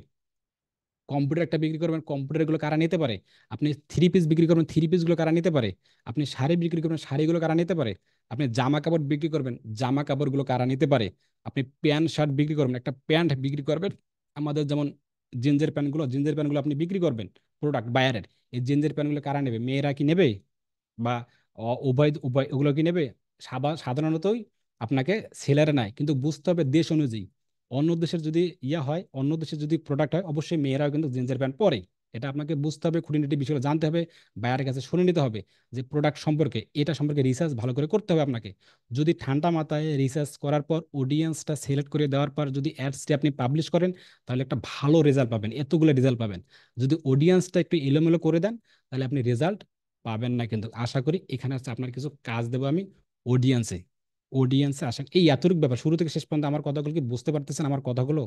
কম্পিউটার একটা বিক্রি করবেন, কম্পিউটারগুলো কারা নিতে পারে? আপনি থ্রি পিস বিক্রি করবেন, থ্রি পিসগুলো কারা নিতে পারে? আপনি শাড়ি বিক্রি করবেন, শাড়িগুলো কারা নিতে পারে? আপনি জামা কাপড় বিক্রি করবেন, জামা কাপড়গুলো কারা নিতে পারে? আপনি প্যান্ট শার্ট বিক্রি করবেন, একটা প্যান্ট বিক্রি করবেন, আমাদের যেমন জিন্সের প্যান্টগুলো আপনি বিক্রি করবেন, প্রোডাক্ট বায়ারের, এই জিন্সের প্যান্টগুলো কারা নেবে? মেয়েরা কি নেবে? বা উভয় উভয় ওগুলো কি নেবে? সাধারণতই আপনাকে সেলারে নাই, কিন্তু বুঝতে হবে দেশ অনুযায়ী। অন্য দেশের যদি হয়, অন্য দেশের যদি প্রোডাক্ট হয়, অবশ্যই মেয়েরাও কিন্তু জিন্সের প্যান্ট পরে। এটা আপনাকে বুঝতে হবে, খুঁটিনাটি বিষয়গুলো জানতে হবে, বাইরের কাছে শুনে নিতে হবে যে প্রোডাক্ট সম্পর্কে, এটা সম্পর্কে রিসার্চ ভালো করে করতে হবে আপনাকে। যদি ঠান্ডা মাথায় রিসার্চ করার পর, অডিয়েন্সটা সিলেক্ট করে দেওয়ার পর যদি অ্যাডসটি আপনি পাবলিশ করেন, তাহলে একটা ভালো রেজাল্ট পাবেন, এতগুলো রেজাল্ট পাবেন। যদি অডিয়েন্সটা একটু এলোমেলো করে দেন, তাহলে আপনি রেজাল্ট পাবেন না। কিন্তু আশা করি এখানে হচ্ছে আপনার কিছু কাজ দেবো আমি অডিয়েন্সে। অডিয়েন্সে আসেন, এই এতটুকু ব্যাপার, শুরু থেকে শেষ পর্যন্ত আমার কথাগুলো কি বুঝতে পারতেছেন আমার কথাগুলো?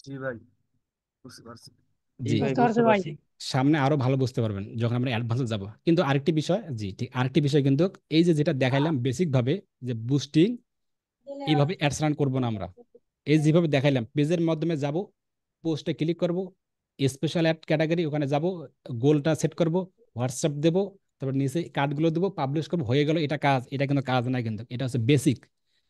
জি ভাই, বুঝতে পারছি। জি জি। ভাই বুঝতে বুঝতে পারছি ভাই। পারছি। সামনে আরো ভালো বুঝতে পারবেন যখন আমরা অ্যাডভান্সে যাব। কিন্তু আরেকটি বিষয়, জি ঠিক আরেকটি বিষয় কিন্তু, এই যে যেটা দেখাইলাম বেসিক ভাবে যে বুস্টিং, এইভাবে অ্যাডস রান করবো না আমরা। এই যেভাবে দেখাইলাম, পেজের মাধ্যমে যাব, পোস্টে ক্লিক করব, স্পেশাল অ্যাড ক্যাটাগরি ওখানে যাব, গোলটা সেট করব, হোয়াটসঅ্যাপ দেব, তারপর নিচে কার্ডগুলো দেবো, পাবলিশ করবো, হয়ে গেল। এটা কাজ? এটা কিন্তু কাজ না, কিন্তু এটা হচ্ছে বেসিক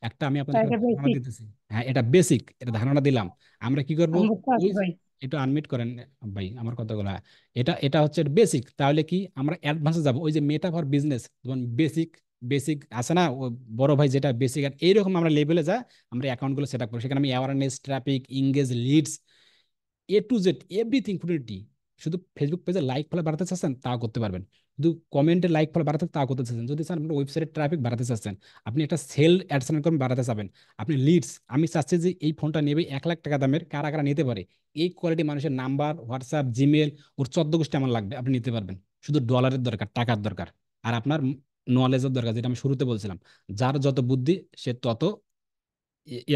একটা, আমি আপনাদেরকে এটা ধারণা বেশি। দিতেছি। হ্যাঁ, এটা বেসিক, এটা ধারণা দিলাম। আমরা কি করব? আমি বুঝতে ওই পারছি যে, ভাই। একটু আনমিট করেন ভাই আমার কথাগুলো। হ্যাঁ, এটা এটা হচ্ছে বেসিক। তাহলে কি আমরা অ্যাডভান্সে যাব? ওই যে মেটা ফর বিজনেস, যেমন বেসিক, বেসিক আছে না, ও বড় ভাই যেটা বেসিক, আর এইরকম আমরা লেভেলে যা আমরা অ্যাকাউন্টগুলো সেট আপ করি। সেখানে আমি awareness, traffic, engage, leads, A to Z everything খুঁটিনাটি। শুধু ফেসবুক পেজে লাইক ফলো বাড়াতে চাচ্ছেন, তা করতে পারবেন। শুধু কমেন্টে লাইক ফলো বাড়াতে, তা করতে চাচ্ছেন। যদি স্যার আপনার ওয়েবসাইটের ট্রাফিক বাড়াতে চাচ্ছেন, আপনি একটা সেল অ্যাডসেন্স করবেন, বাড়াতে চাবেন, আপনি লিডস, আমি চাচ্ছি যে এই ফোনটা নেবে 1 লাখ টাকা দামের, কারা কারা নিতে পারে, এই কোয়ালিটি মানুষের নাম্বার, হোয়াটসঅ্যাপ, জিমেল, ওর 14 গোষ্ঠী আমার লাগবে, আপনি নিতে পারবেন। শুধু ডলারের দরকার, টাকার দরকার, আর আপনার নলেজের দরকার, যেটা আমি শুরুতে বলছিলাম। যার যত বুদ্ধি সে তত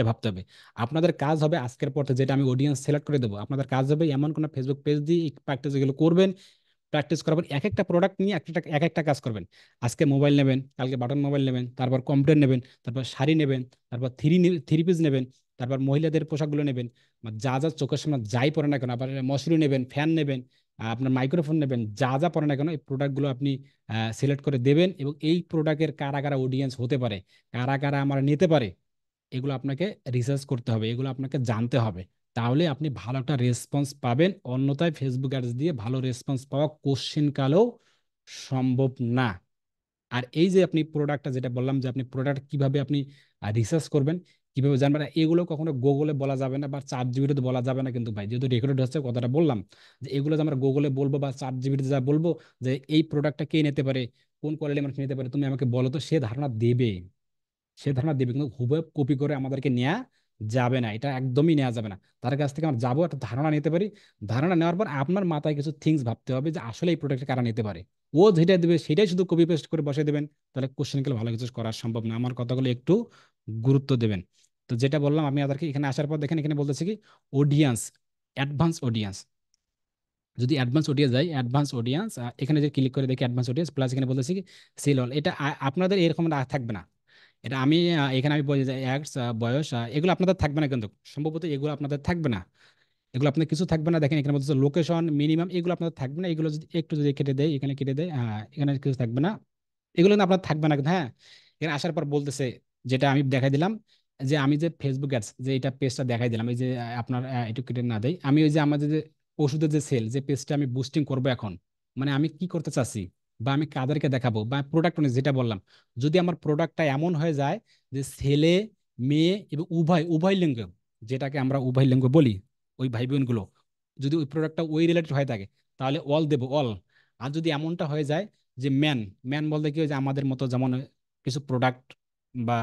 ভাবতে হবে। আপনাদের কাজ হবে আজকের পর থেকে, যেটা আমি অডিয়েন্স সিলেক্ট করে দেবো, আপনাদের কাজ হবে এমন কোনো ফেসবুক পেজ দিয়ে প্র্যাকটিস যেগুলো করবেন। প্র্যাকটিস করার পর এক একটা প্রোডাক্ট নিয়ে এক একটা কাজ করবেন। আজকে মোবাইল নেবেন, কালকে বাটন মোবাইল নেবেন, তারপর কম্পিউটার নেবেন, তারপর শাড়ি নেবেন, তারপর থ্রি পিস নেবেন, তারপর মহিলাদের পোশাকগুলো নেবেন। যা যা চোখের সামনে যাই পরে না কেন, আবার মশারি নেবেন, ফ্যান নেবেন, আপনার মাইক্রোফোন নেবেন, যা যা পরে না কেন, এই প্রোডাক্টগুলো আপনি সিলেক্ট করে দেবেন। এবং এই প্রোডাক্টের কারা কারা অডিয়েন্স হতে পারে, কারা কারা আমার নিতে পারে, এগুলো আপনাকে রিসার্চ করতে হবে, এগুলো আপনাকে জানতে হবে। তাহলে আপনি ভালো একটা রেসপন্স পাবেন। অন্যথায় ফেসবুক অ্যাডস দিয়ে ভালো রেসপন্স পাওয়া কোশ্চিন কালেও সম্ভব না। আর এই যে আপনি প্রোডাক্টটা, যেটা বললাম যে আপনি প্রোডাক্ট কিভাবে আপনি রিসার্চ করবেন, কিভাবে জানবেন, এগুলো কখনো গুগলে বলা যাবে না বা চার জিবিতে বলা যাবে না। কিন্তু ভাই যেহেতু রেকর্ড হচ্ছে, কথাটা বললাম, যে এগুলো যে আমরা গুগলে বলবো বা চার জিবিতে যা বলবো, যে এই প্রোডাক্টটা কে নিতে পারে, কোন কোয়ালিটি মানুষ নিতে পারে, তুমি আমাকে বলো, তো সে ধারণা দেবে। সে ধারণা দেবে, কিন্তু হুবহু কপি করে আমাদেরকে নেওয়া যাবে না, এটা একদমই নেওয়া যাবে না। তার কাছ থেকে আমরা যাবো, একটা ধারণা নিতে পারি। ধারণা নেওয়ার পর আপনার মাথায় কিছু থিংস ভাবতে হবে যে আসলে এই প্রোডাক্টটা কারা নিতে পারে। ও যেটা দেবে সেটাই শুধু কপি পেস্ট করে বসে দেবেন, তাহলে কোশ্চেন গুলো ভালো কিছু করা সম্ভব না। আমার কথাগুলো একটু গুরুত্ব দেবেন। তো যেটা বললাম, আমি আপনাদেরকে এখানে আসার পর দেখেন, এখানে বলতেছি কি অডিয়েন্স, অ্যাডভান্স অডিয়েন্স। যদি অ্যাডভান্স অডিয়েন্স যায়, অ্যাডভান্স অডিয়েন্স, এখানে যে ক্লিক করে দেখি অ্যাডভান্স অডিয়েন্স প্লাস, এখানে বলতেছি কি সেল অল। এটা আপনাদের এরকম থাকবে না। এটা আমি এখানে আমি বলি যে অ্যাডস, বয়স, এগুলো আপনাদের থাকবে না, কিন্তু সম্ভবত এগুলো আপনাদের থাকবে না। এগুলো আপনার কিছু থাকবে না। দেখেন এখানে বলতেছে লোকেশন মিনিমাম, এগুলো আপনাদের থাকবে না। এগুলো যদি একটু যদি কেটে দেয়, এখানে কেটে দেয়, এখানে কিছু থাকবে না, এগুলো কিন্তু আপনার থাকবে না। কিন্তু হ্যাঁ, এখানে আসার পর বলতেছে, যেটা আমি দেখাই দিলাম, যে আমি যে ফেসবুক অ্যাডস যে এটা পেজটা দেখাই দিলাম, এই যে আপনার একটু কেটে না দেয়, আমি ওই যে আমাদের যে ওষুধের যে সেল, যে পেজটা আমি বুস্টিং করব এখন, মানে আমি কি করতে চাচ্ছি বা আমি কাদেরকে দেখাবো, বা প্রোডাক্ট যেটা বললাম, যদি আমার প্রোডাক্টটা এমন হয়ে যায় যে ছেলে, মেয়ে এবং উভয় উভয় লিঙ্গ, যেটাকে আমরা উভয় লিঙ্গ বলি, ওই ভাই বোনগুলো, যদি ওই প্রোডাক্টটা ওই রিলেটেড হয়ে থাকে, তাহলে অল দেবো, অল। আর যদি এমনটা হয়ে যায় যে ম্যান, ম্যান বলতে কি, ওই যে আমাদের মতো যেমন কিছু প্রোডাক্ট বা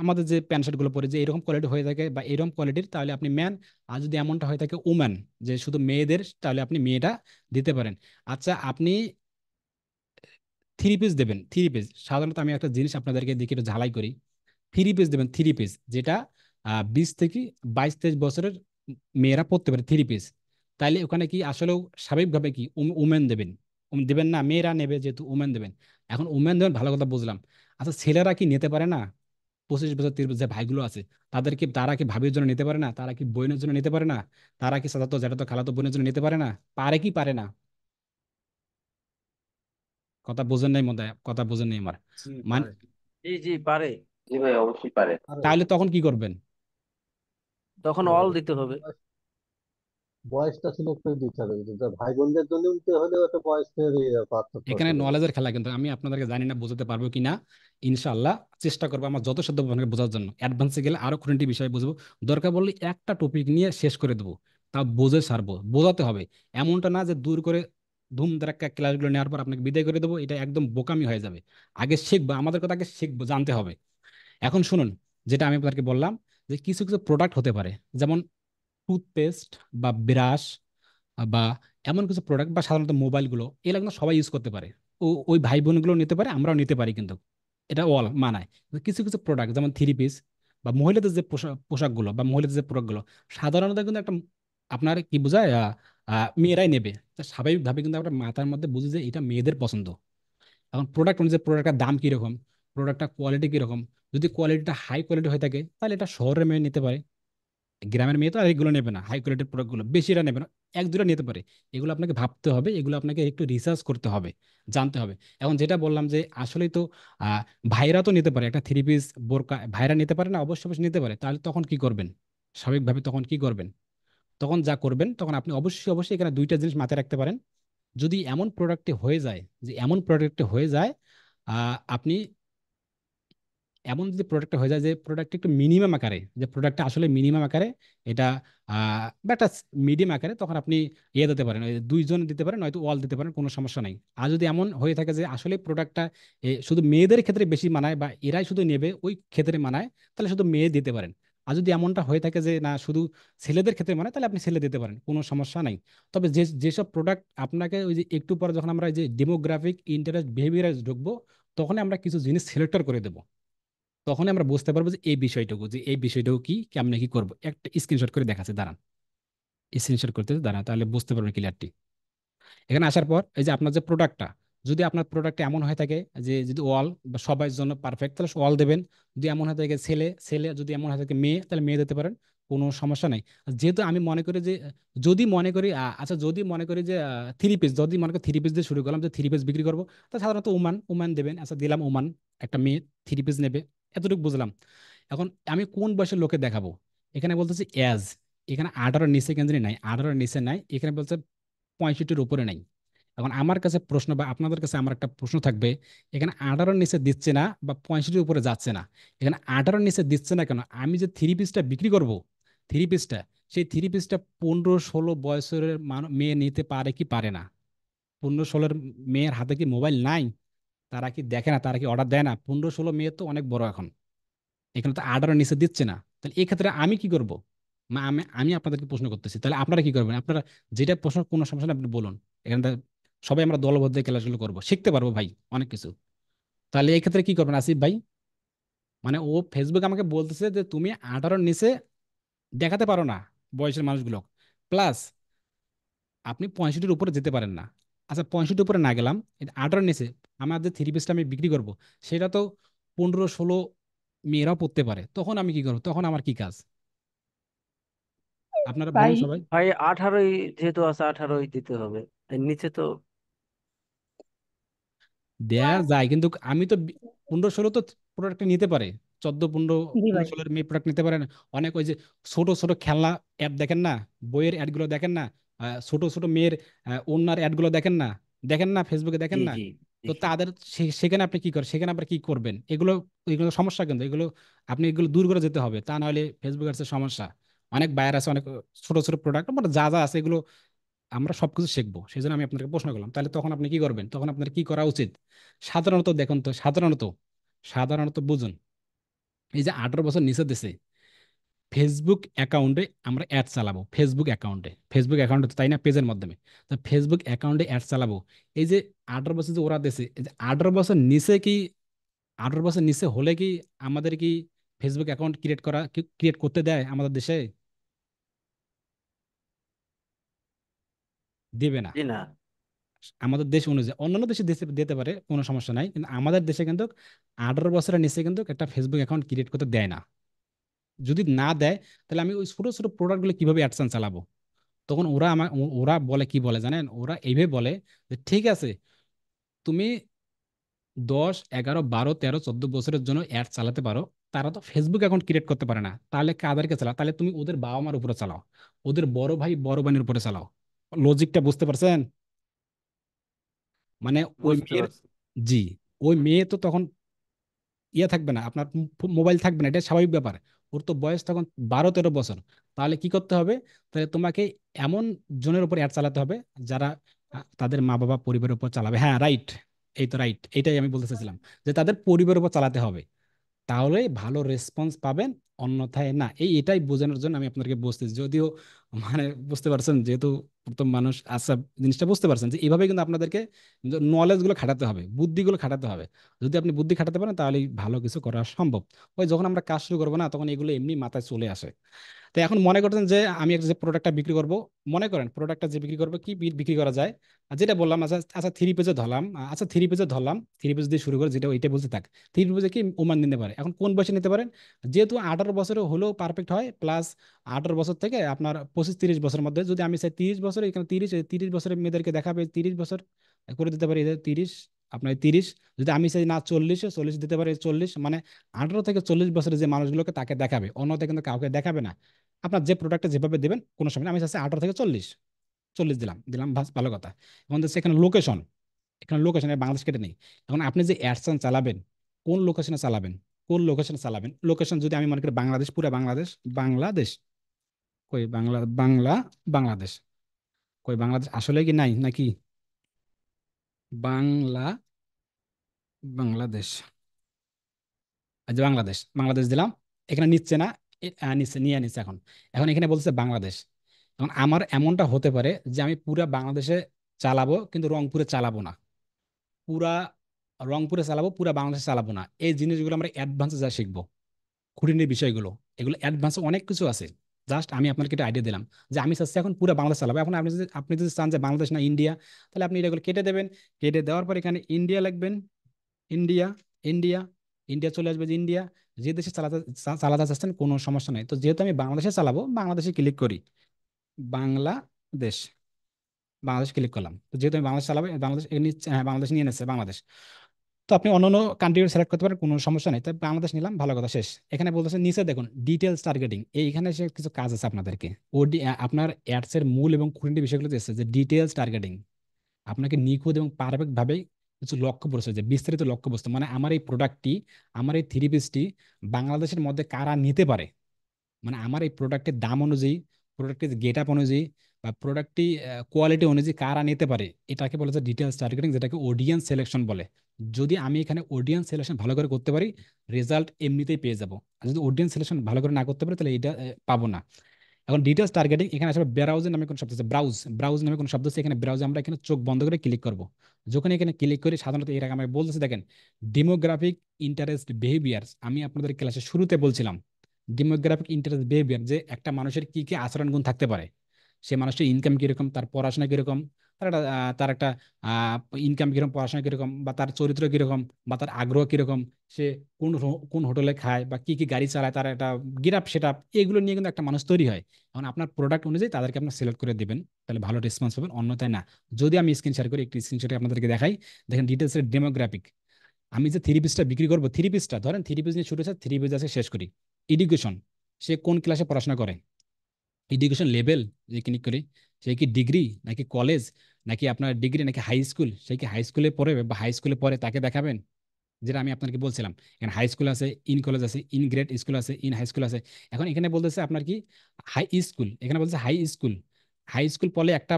আমাদের যে প্যান্ট শার্ট গুলো পরে যে এরকম কোয়ালিটি হয়ে থাকে বা এরকম কোয়ালিটির, তাহলে আপনি ম্যান। আর যদি এমনটা হয়ে থাকে উম্যান, যে শুধু মেয়েদের, তাহলে আপনি মেয়েটা দিতে পারেন। আচ্ছা, আপনি থ্রি পিস দেবেন, থ্রি পিস। সাধারণত আমি একটা জিনিস আপনাদেরকে দেখে একটু ঝালাই করি, থ্রি পিস দেবেন, থ্রি পিস, যেটা 20 থেকে 22-23 বছরের মেয়েরা পড়তে পারে, থ্রি পিস। তাইলে ওখানে কি আসলেও স্বাভাবিকভাবে কি উমেন দেবেন? দেবেন না, মেয়েরা নেবে যেহেতু উমেন দেবেন। এখন উমেন দেবেন, ভালো কথা বুঝলাম। আচ্ছা, ছেলেরা কি নিতে পারে না? 25 বছর 30 বছর যে ভাইগুলো আছে, তারা কি ভাবির জন্য নিতে পারে না? তারা কি বোনের জন্য নিতে পারে না? তারা কি চাচাতো জ্যাঠাতো খালাতো বোনের জন্য নিতে পারে না? পারে কি পারে না? কথা বোঝেন নাই মনে হয়, কথা বোঝেন নাই আমার। জি মানে, পারে। জি জি পারে। জি ভাই, অবশ্যই পারে। আরে তাহলে তখন কি করবেন? তখন অল দিতে হবে। বয়সটা সিলেক্ট করে দিতে হবে, কিন্তু ভাই বোনদের জন্য নিতে হলেও একটা বয়সের পার্থক্য এখানে চলে যাবে। নলেজের খেলা, কিন্তু আমি আপনাদেরকে জানি না বোঝাতে পারবো কিনা। ইনশাআল্লাহ চেষ্টা করবো আমার যত সাধ্য আপনাকে বোঝার জন্য। অ্যাডভান্সে গেলে আরো খুঁটিনাটি বিষয় বুঝবো, দরকার বললে একটা টপিক নিয়ে শেষ করে দেবো, তা বুঝে সারবো। বোঝাতে হবে, এমনটা না যে দূর করে ধুম ধারাক্কা ক্লাসগুলো নেওয়ার পর আপনাকে বিদায় করে দেবো, এটা একদম বোকামি হয়ে যাবে। আগে শিখবো, আমাদের কথা আগে শিখবো, জানতে হবে। এখন শুনুন, যেটা আমি আপনাকে বললাম, যে কিছু কিছু প্রোডাক্ট হতে পারে, যেমন টুথপেস্ট বা ব্রাশ বা এমন কিছু প্রোডাক্ট, বা সাধারণত মোবাইলগুলো, এগুলো কিন্তু সবাই ইউজ করতে পারে। ওই ভাই বোনগুলো নিতে পারে, আমরাও নিতে পারি, কিন্তু এটা অল মানায়। কিন্তু কিছু কিছু প্রোডাক্ট যেমন থ্রি পিস বা মহিলাদের যে পোশাকগুলো বা মহিলাদের যে প্রোডাক্টগুলো, সাধারণত কিন্তু একটা আপনার কি বোঝায়, মেয়েরাই নেবে। তা স্বাভাবিকভাবে কিন্তু আমরা মাথার মধ্যে বুঝি যে এটা মেয়েদের পছন্দ। এখন প্রোডাক্ট অনুযায়ী প্রোডাক্টের দাম কিরকম, প্রোডাক্টটা কোয়ালিটি কিরকম। যদি কোয়ালিটিটা হাই কোয়ালিটি হয়ে থাকে, তাহলে এটা শহরের মেয়ে নিতে পারে। গ্রামের মেয়ে তো আর এগুলো নেবে না, হাই কোয়ালিটির প্রোডাক্টগুলো বেশিরা নেবে না, এক দুটা নিতে পারে। এগুলো আপনাকে ভাবতে হবে, এগুলো আপনাকে একটু রিসার্চ করতে হবে, জানতে হবে। এখন যেটা বললাম যে আসলেই তো আহ, ভাইরা তো নিতে পারে, একটা থ্রি পিস বোরকা ভাইরা নিতে পারে না, অবশ্যই অবশ্যই নিতে পারে। তাহলে তখন কি করবেন? স্বাভাবিকভাবে তখন কি করবেন? তখন যা করবেন, তখন আপনি অবশ্যই অবশ্যই এখানে দুইটা জিনিস মাথায় রাখতে পারেন। যদি এমন প্রোডাক্টে হয়ে যায়, যে এমন প্রোডাক্টে হয়ে যায়, আপনি এমন যদি প্রোডাক্টটা হয়ে যায় যে প্রোডাক্ট একটু মিনিমাম আকারে, যে প্রোডাক্টটা আসলে মিনিমাম আকারে, এটা বা একটা মিডিয়াম আকারে, তখন আপনি ইয়ে দিতে পারেন, ওই দুইজন দিতে পারেন, নয়তো ওয়াল দিতে পারেন, কোনো সমস্যা নাই। আর যদি এমন হয়ে থাকে যে আসলে প্রোডাক্টটা শুধু মেয়েদের ক্ষেত্রে বেশি মানায় বা এরাই শুধু নেবে ওই ক্ষেত্রে মানায়, তাহলে শুধু মেয়ে দিতে পারেন। আর যদি এমনটা হয়ে থাকে যে না শুধু ছেলেদের ক্ষেত্রে মানায়, তাহলে আপনি ছেলে দিতে পারেন, কোনো সমস্যা নাই। তবে যেসব প্রোডাক্ট আপনাকে ওই যে একটু পরে যখন আমরা এই যে ডেমোগ্রাফিক ইন্টারেস্ট বিহেভিয়ারাইজ ঢুকবো, তখন আমরা কিছু জিনিস সিলেক্টর করে দেবো। তখন আমরা বুঝতে পারবো যে এই বিষয়টুকু কি কেমনে কি করবো। একটা স্ক্রিনশট করে দেখাচ্ছে, দাঁড়ান, স্ক্রিনশট করতে দাঁড়ান, তাহলে বুঝতে পারবেন ক্লিয়ারটি। এখানে আসার পর এই যে আপনার যে প্রোডাক্টটা, যদি আপনার প্রোডাক্টটা এমন হয়ে থাকে যে যদি ওয়াল বা সবার জন্য পারফেক্ট, তাহলে ওয়াল দেবেন। যদি এমন হয়ে থাকে ছেলে ছেলে, যদি এমন হয়ে থাকে মেয়ে, তাহলে মেয়ে দিতে পারেন, কোনো সমস্যা নাই। যেহেতু আমি মনে করি যে যদি মনে করি আচ্ছা যদি মনে করি যে থ্রি পিস, যদি মনে করি থ্রি পিস দিয়ে শুরু করলাম, যে থ্রি পিস বিক্রি করবো, তা সাধারণত ওমান ওমান দেবেন। আচ্ছা দিলাম ওমান, একটা মেয়ে থ্রি পিস নেবে, এতটুকু বুঝলাম। এখন আমি কোন বয়সের লোকে দেখাবো? এখানে বলতেছি এজ, এখানে 18 নিচে কেন জানি নাই, 18 নিচে নাই, এখানে বলছে 65-র উপরে নাই। এখন আমার কাছে প্রশ্ন, বা আপনাদের কাছে আমার একটা প্রশ্ন থাকবে, এখানে 18-র নিচে দিচ্ছে না বা 65-র উপরে যাচ্ছে না, এখানে 18-র নিচে দিচ্ছে না কেন? আমি যে থ্রি পিসটা বিক্রি করব, থ্রি পিসটা, সেই থ্রি পিসটা 15-16 বয়সের মেয়ে নিতে পারে কি পারে না? 15-16 মেয়ের হাতে কি মোবাইল নাই? তারা কি দেখে না? তারা কি অর্ডার দেয় না? 15-16 মেয়ে তো অনেক বড় এখন, এখানে তো 18-র নিচে দিচ্ছে না। তাহলে এই ক্ষেত্রে আমি কি করব? আমি আমি আপনাদেরকে প্রশ্ন করতেছি, তাহলে আপনারা কি করবেন? আপনারা যেটা প্রশ্ন, কোনো সমস্যা নেই, আপনি বলুন। এখানে সবাই আমরা দলবদ্ধ ক্লাসগুলো করবো, শিখতে পারবো ভাই অনেক কিছু। তাহলে এই ক্ষেত্রে কি করবেন আসিফ ভাই? মানে ও ফেসবুক আমাকে বলতেছে যে তুমি 18-র নিচে দেখাতে পারো না বয়সের মানুষগুলো, প্লাস আপনি 65-র উপরে যেতে পারেন না। আচ্ছা 65-র উপরে না গেলাম, 18-র নিচে আমার যে থ্রি পিসটা আমি বিক্রি করব, সেটা তো 15-16 মেয়েরাও পড়তে পারে, তখন আমি কি করবো? তখন আমার কি কাজ? আপনারা ভাই বলুন সবাই। ভাই 18ই যেহেতু আছে 18ই দিতে হবে, এর নিচে তো দেয়া যায়, কিন্তু আমি তো 15-16 তো প্রোডাক্ট নিতে পারে, 14 15 জি ভাই। 15-16 মেয়ে প্রোডাক্ট নিতে পারে না। অনেক ওই যে ছোট ছোট খেলনা অ্যাড দেখেন না, বইয়ের অ্যাড গুলো দেখেন না, ছোট ছোট মেয়ের ওড়নার অ্যাড গুলো দেখেন না, দেখেন না ফেসবুকে দেখেন জি না? জি তো দেখি। তাদের সেখানে আপনি কি করেন? সেখানে আপনার কি করবেন? এগুলো এগুলো সমস্যা, কিন্তু এগুলো আপনি এগুলো দূর করে যেতে হবে, তা নাহলে ফেসবুক আছে সমস্যা। অনেক বায়ার আছে, অনেক ছোট ছোট প্রোডাক্ট, মানে যা যা আছে এগুলো আমরা সবকিছু শিখবো। সেই জন্য আমি আপনাকে প্রশ্ন করলাম, তাহলে তখন আপনি কি করবেন? তখন আপনার কি করা উচিত? সাধারণত দেখুন তো, সাধারণত বুঝুন, এই যে 18 বছর নিচে দেশে ফেসবুক অ্যাকাউন্টে আমরা অ্যাড চালাবো, ফেসবুক অ্যাকাউন্টে তাই না, পেজের মাধ্যমে। তো ফেসবুক অ্যাকাউন্টে অ্যাড চালাবো। এই যে 18 বছর যে ওরা দেশে, এই যে 18 বছর নিচে কি, 18 বছর নিচে হলে কি আমাদের কি ফেসবুক অ্যাকাউন্ট ক্রিয়েট করতে দেয় আমাদের দেশে? দিবে না। জি না। আমাদের দেশ অনুযায়ী অন্যান্য দেশে দেশে দিতে পারে, কোনো সমস্যা নাই, কিন্তু আমাদের দেশে কিন্তু 18 বছরের নিচে কিন্তু একটা ফেসবুক অ্যাকাউন্ট ক্রিয়েট করতে দেয় না। যদি না দেয়, তাহলে আমি ওই ছোট ছোট প্রোডাক্টগুলো কিভাবে অ্যাডসেন্স চালাবো? তখন ওরা বলে কি বলে জানেন? ওরা এইভাবে বলে যে ঠিক আছে, তুমি 10 11 12 13 14 বছরের জন্য অ্যাড চালাতে পারো, তারা তো ফেসবুক অ্যাকাউন্ট ক্রিয়েট করতে পারে না, তাহলে কাদেরকে চালাও? তাহলে তুমি ওদের বাবা মার উপরে চালাও, ওদের বড় ভাই বড় বোনের উপরে চালাও। লজিকটা বুঝতে পারছেন? মানে ওই বুঝতে মেয়ের, পারছি। জি, ওই মেয়ে তো তখন ইয়ে থাকবে না, আপনার মোবাইল থাকবে না, এটা স্বাভাবিক ব্যাপার। ওর তো বয়স তখন 12-13 বছর। তাহলে কি করতে হবে? তাহলে তোমাকে এমন জনের উপর অ্যাড চালাতে হবে যারা তাদের মা বাবা পরিবারের উপর চালাবে। হ্যাঁ, রাইট, এই তো রাইট, এটাই আমি বলতে চাইছিলাম, যে তাদের পরিবারের উপর চালাতে হবে, তাহলে ভালো রেসপন্স পাবেন, অন্যথায় না। এটাই বোঝানোর জন্য আমি আপনাদেরকে বলতেছি, যদিও মানে বুঝতে পারছেন, যেহেতু প্রথম মানুষ আচ্ছা, জিনিসটা বুঝতে পারছেন যে এইভাবে কিন্তু আপনাদেরকে নলেজ গুলো খাটাতে হবে, বুদ্ধিগুলো খাটাতে হবে। যদি আপনি বুদ্ধি খাটাতে পারেন তাহলেই ভালো কিছু করা সম্ভব। ওই যখন আমরা কাজ শুরু করবো না, তখন এগুলো এমনি মাথায় চলে আসে। তো এখন মনে করতেন যে আমি একটা যে প্রোডাক্টটা বিক্রি করব, মনে করেন প্রোডাক্টটা যে বিক্রি করবো, কি বিক্রি করা যায়? আর যেটা বললাম, আচ্ছা আচ্ছা, 3 পেজে ধরলাম, আচ্ছা 3 পেজে ধরলাম, 3 পেজ দিয়ে শুরু করে, যেটা ওইটা বলতে থাক। 3 পেজে কি ওমান নিতে পারে? এখন কোন বয়সে নিতে পারেন? যেহেতু 18 বছরে হলেও পারফেক্ট হয়, প্লাস 18 বছর থেকে আপনার 25-30 বছরের মধ্যে, যদি আমি চাই 30 বছরে, এখানে 30 বছরের মেয়েদেরকে দেখাবে, 30 বছর করে দিতে পারি, এদের 30, আপনার 30। যদি আমি চাই না 40-এ, 40 দিতে পারি, 40, মানে 18 থেকে 40 বছরের যে মানুষগুলোকে তাকে দেখাবে, অন্যতে কিন্তু কাউকে দেখাবে না। আপনার যে প্রোডাক্টটা যেভাবে দেবেন কোনো সময় না। আমি চাচ্ছি 18 থেকে 40, 40 দিলাম দিলাম, বাস, ভালো কথা। এখন হচ্ছে এখানে লোকেশন, এখানে লোকেশন বাংলাদেশ কেটে নেই। এখন আপনি যে অ্যাডসেন্স চালাবেন, কোন লোকেশনে চালাবেন, কোন লোকেশনে চালাবেন? লোকেশন যদি আমি মনে করি বাংলাদেশ, পুরো বাংলাদেশ, বাংলাদেশ, কই বাংলা, বাংলাদেশ, কই বাংলাদেশ আসলে কি নাই নাকি? বাংলা, বাংলাদেশ, আচ্ছা বাংলাদেশ, বাংলাদেশ দিলাম। এখানে নিচ্ছে না, নিচ্ছে, নিয়ে নিচ্ছে। এখন এখন এখানে বলছে বাংলাদেশ। এখন আমার এমনটা হতে পারে যে আমি পুরা বাংলাদেশে চালাবো, কিন্তু রংপুরে চালাবো না। পুরা রংপুরে চালাবো, পুরা বাংলাদেশে চালাবো না। এই জিনিসগুলো আমরা অ্যাডভান্সে যা শিখবো, খুঁটিনাটি বিষয়গুলো, এগুলো অ্যাডভান্সে অনেক কিছু আছে। জাস্ট আমি আপনাকে একটা আইডিয়া দিলাম যে আমি চাচ্ছি এখন পুরো বাংলাদেশ চালাবো। এখন আপনি যদি চান যে বাংলাদেশ না ইন্ডিয়া, তাহলে আপনি এগুলো কেটে দেবেন। কেটে দেওয়ার পর এখানে ইন্ডিয়া লিখবেন, ইন্ডিয়া, ইন্ডিয়া, ইন্ডিয়া চলে আসবে, যে ইন্ডিয়া যে দেশে চালাতে চাচ্ছেন কোনো সমস্যা নেই। তো যেহেতু আমি বাংলাদেশে চালাবো, বাংলাদেশে ক্লিক করি, বাংলাদেশ, বাংলাদেশ ক্লিক করলাম। তো যেহেতু আমি বাংলাদেশ চালাবো, বাংলাদেশ হ্যাঁ, বাংলাদেশ নিয়ে নিচ্ছে, বাংলাদেশ। তো আপনি অন্যান্য কান্ট্রি সিলেক্ট করতে পারেন, কোনো সমস্যা নেই। তাই বাংলাদেশ নিলাম, ভালো কথা, শেষ। এখানে বলতেছে নিচে দেখুন ডিটেলস টার্গেটিং, এইখানে সে কিছু কাজ আছে আপনাদেরকে। আপনার অ্যাডস এর মূল এবং খুঁটিনাটি বিষয়গুলো এসেছে, যে ডিটেলস টার্গেটিং, আপনাকে নিখুঁত এবং পারফেক্ট ভাবে কিছু লক্ষ্যবস্তু, যে বিস্তারিত লক্ষ্যবস্তু, মানে আমার এই প্রোডাক্টটি, আমার এই 3 পিসটি বাংলাদেশের মধ্যে কারা নিতে পারে, মানে আমার এই প্রোডাক্টের দাম অনুযায়ী, প্রোডাক্টের গেট আপ অনুযায়ী, বা প্রোডাক্টটি কোয়ালিটি অনুযায়ী কারা নিতে পারে, এটাকে বলে যে ডিটেলস টার্গেটিং, যেটাকে অডিয়েন্স সিলেকশন বলে। যদি আমি এখানে অডিয়েন্স সিলেকশন ভালো করে করতে পারি, রেজাল্ট এমনিতেই পেয়ে যাব। আর যদি অডিয়েন্স সিলেকশন ভালো করে না করতে পারি, তাহলে এটা পাবো না। এখন ডিটেলস টার্গেটিং, এখানে আসলে ব্রাউজ নামে কোনো শব্দ আছে, ব্রাউজ, ব্রাউজ নামে কোনো শব্দ আছে। এখানে ব্রাউজে আমরা এখানে চোখ বন্ধ করে ক্লিক করব। যখন এখানে ক্লিক করি, সাধারণত এর আগে আমি বলতেছি, দেখেন ডেমোগ্রাফিক ইন্টারেস্ট বিহেভিয়ার্স, আমি আপনাদের ক্লাসের শুরুতে বলছিলাম ডেমোগ্রাফিক ইন্টারেস্ট বিহেভিয়ার, যে একটা মানুষের কি কি আচরণ গুণ থাকতে পারে, সে মানুষের ইনকাম কিরকম, তার পড়াশোনা কিরকম, তার একটা ইনকাম কিরকম, পড়াশোনা কিরকম, বা তার চরিত্র কিরকম, বা তার আগ্রহ কিরকম, সে কোন হোটেলে খায়, বা কি কি গাড়ি চালায়, তার একটা গেট সেট আপ, এগুলো নিয়ে কিন্তু একটা মানুষ তৈরি হয়। এখন আপনার প্রোডাক্ট অনুযায়ী তাদেরকে আপনার সিলেক্ট করে দিবেন, তাহলে ভালো রেসপন্স পাবেন, অন্যথায় না। যদি আমি স্ক্রিন শেয়ার করি, একটি স্ক্রিন শেয়ারে আপনাদেরকে দেখাই, দেখেন ডিটেলস এর ডেমোগ্রাফিক। আমি যে 3 পিসটা বিক্রি করবো, 3 পিসটা ধরেন, 3 পিস নিয়ে শুরু হচ্ছে, 3 পিস আছে শেষ করি। এডুকেশন, সে কোন ক্লাসে পড়াশোনা করে, এডুকেশন লেভেল যে ক্লিক করি, সে কি ডিগ্রি নাকি কলেজ, নাকি আপনার ডিগ্রি নাকি হাই স্কুল, সে কি হাই স্কুলে পড়ে বা হাই স্কুলে পড়ে, তাকে দেখাবেন। যেটা আমি আপনাকে বলছিলাম, এখানে হাই স্কুল আছে, ইন কলেজ আছে, ইন গ্রেড স্কুল আছে, ইন হাই স্কুল আছে। এখন এখানে বলতেছে আপনার কি হাই স্কুল, এখানে বলছে হাই স্কুল। হাই স্কুল পড়লে একটা,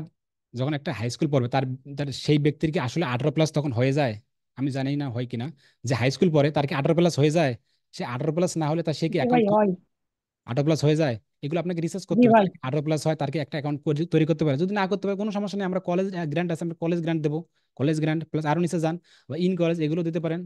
যখন একটা হাই স্কুল পড়বে, তার তার সেই ব্যক্তির কি আসলে 18 প্লাস তখন হয়ে যায়? আমি জানি না হয় কিনা, যে হাই স্কুল পড়ে তার কি 18 প্লাস হয়ে যায়? সে 18 প্লাস না হলে তার সে কি জি ভাই অ্যাকাউন্ট হয়। 18 প্লাস হয়ে যায়? এগুলো আপনাকে রিসার্চ করতে জি হবে, ভাই। তার 18 প্লাস হয়, তার কি একটা অ্যাকাউন্ট তৈরি করতে পারে। যদি না করতে পারে কোনো সমস্যা নেই, আমরা কলেজ গ্র্যান্ট আছে, আমরা কলেজ গ্র্যান্ট দেবো। কলেজ গ্র্যান্ট প্লাস আরো নিচে যান, বা ইন কলেজ, এগুলো দিতে পারেন।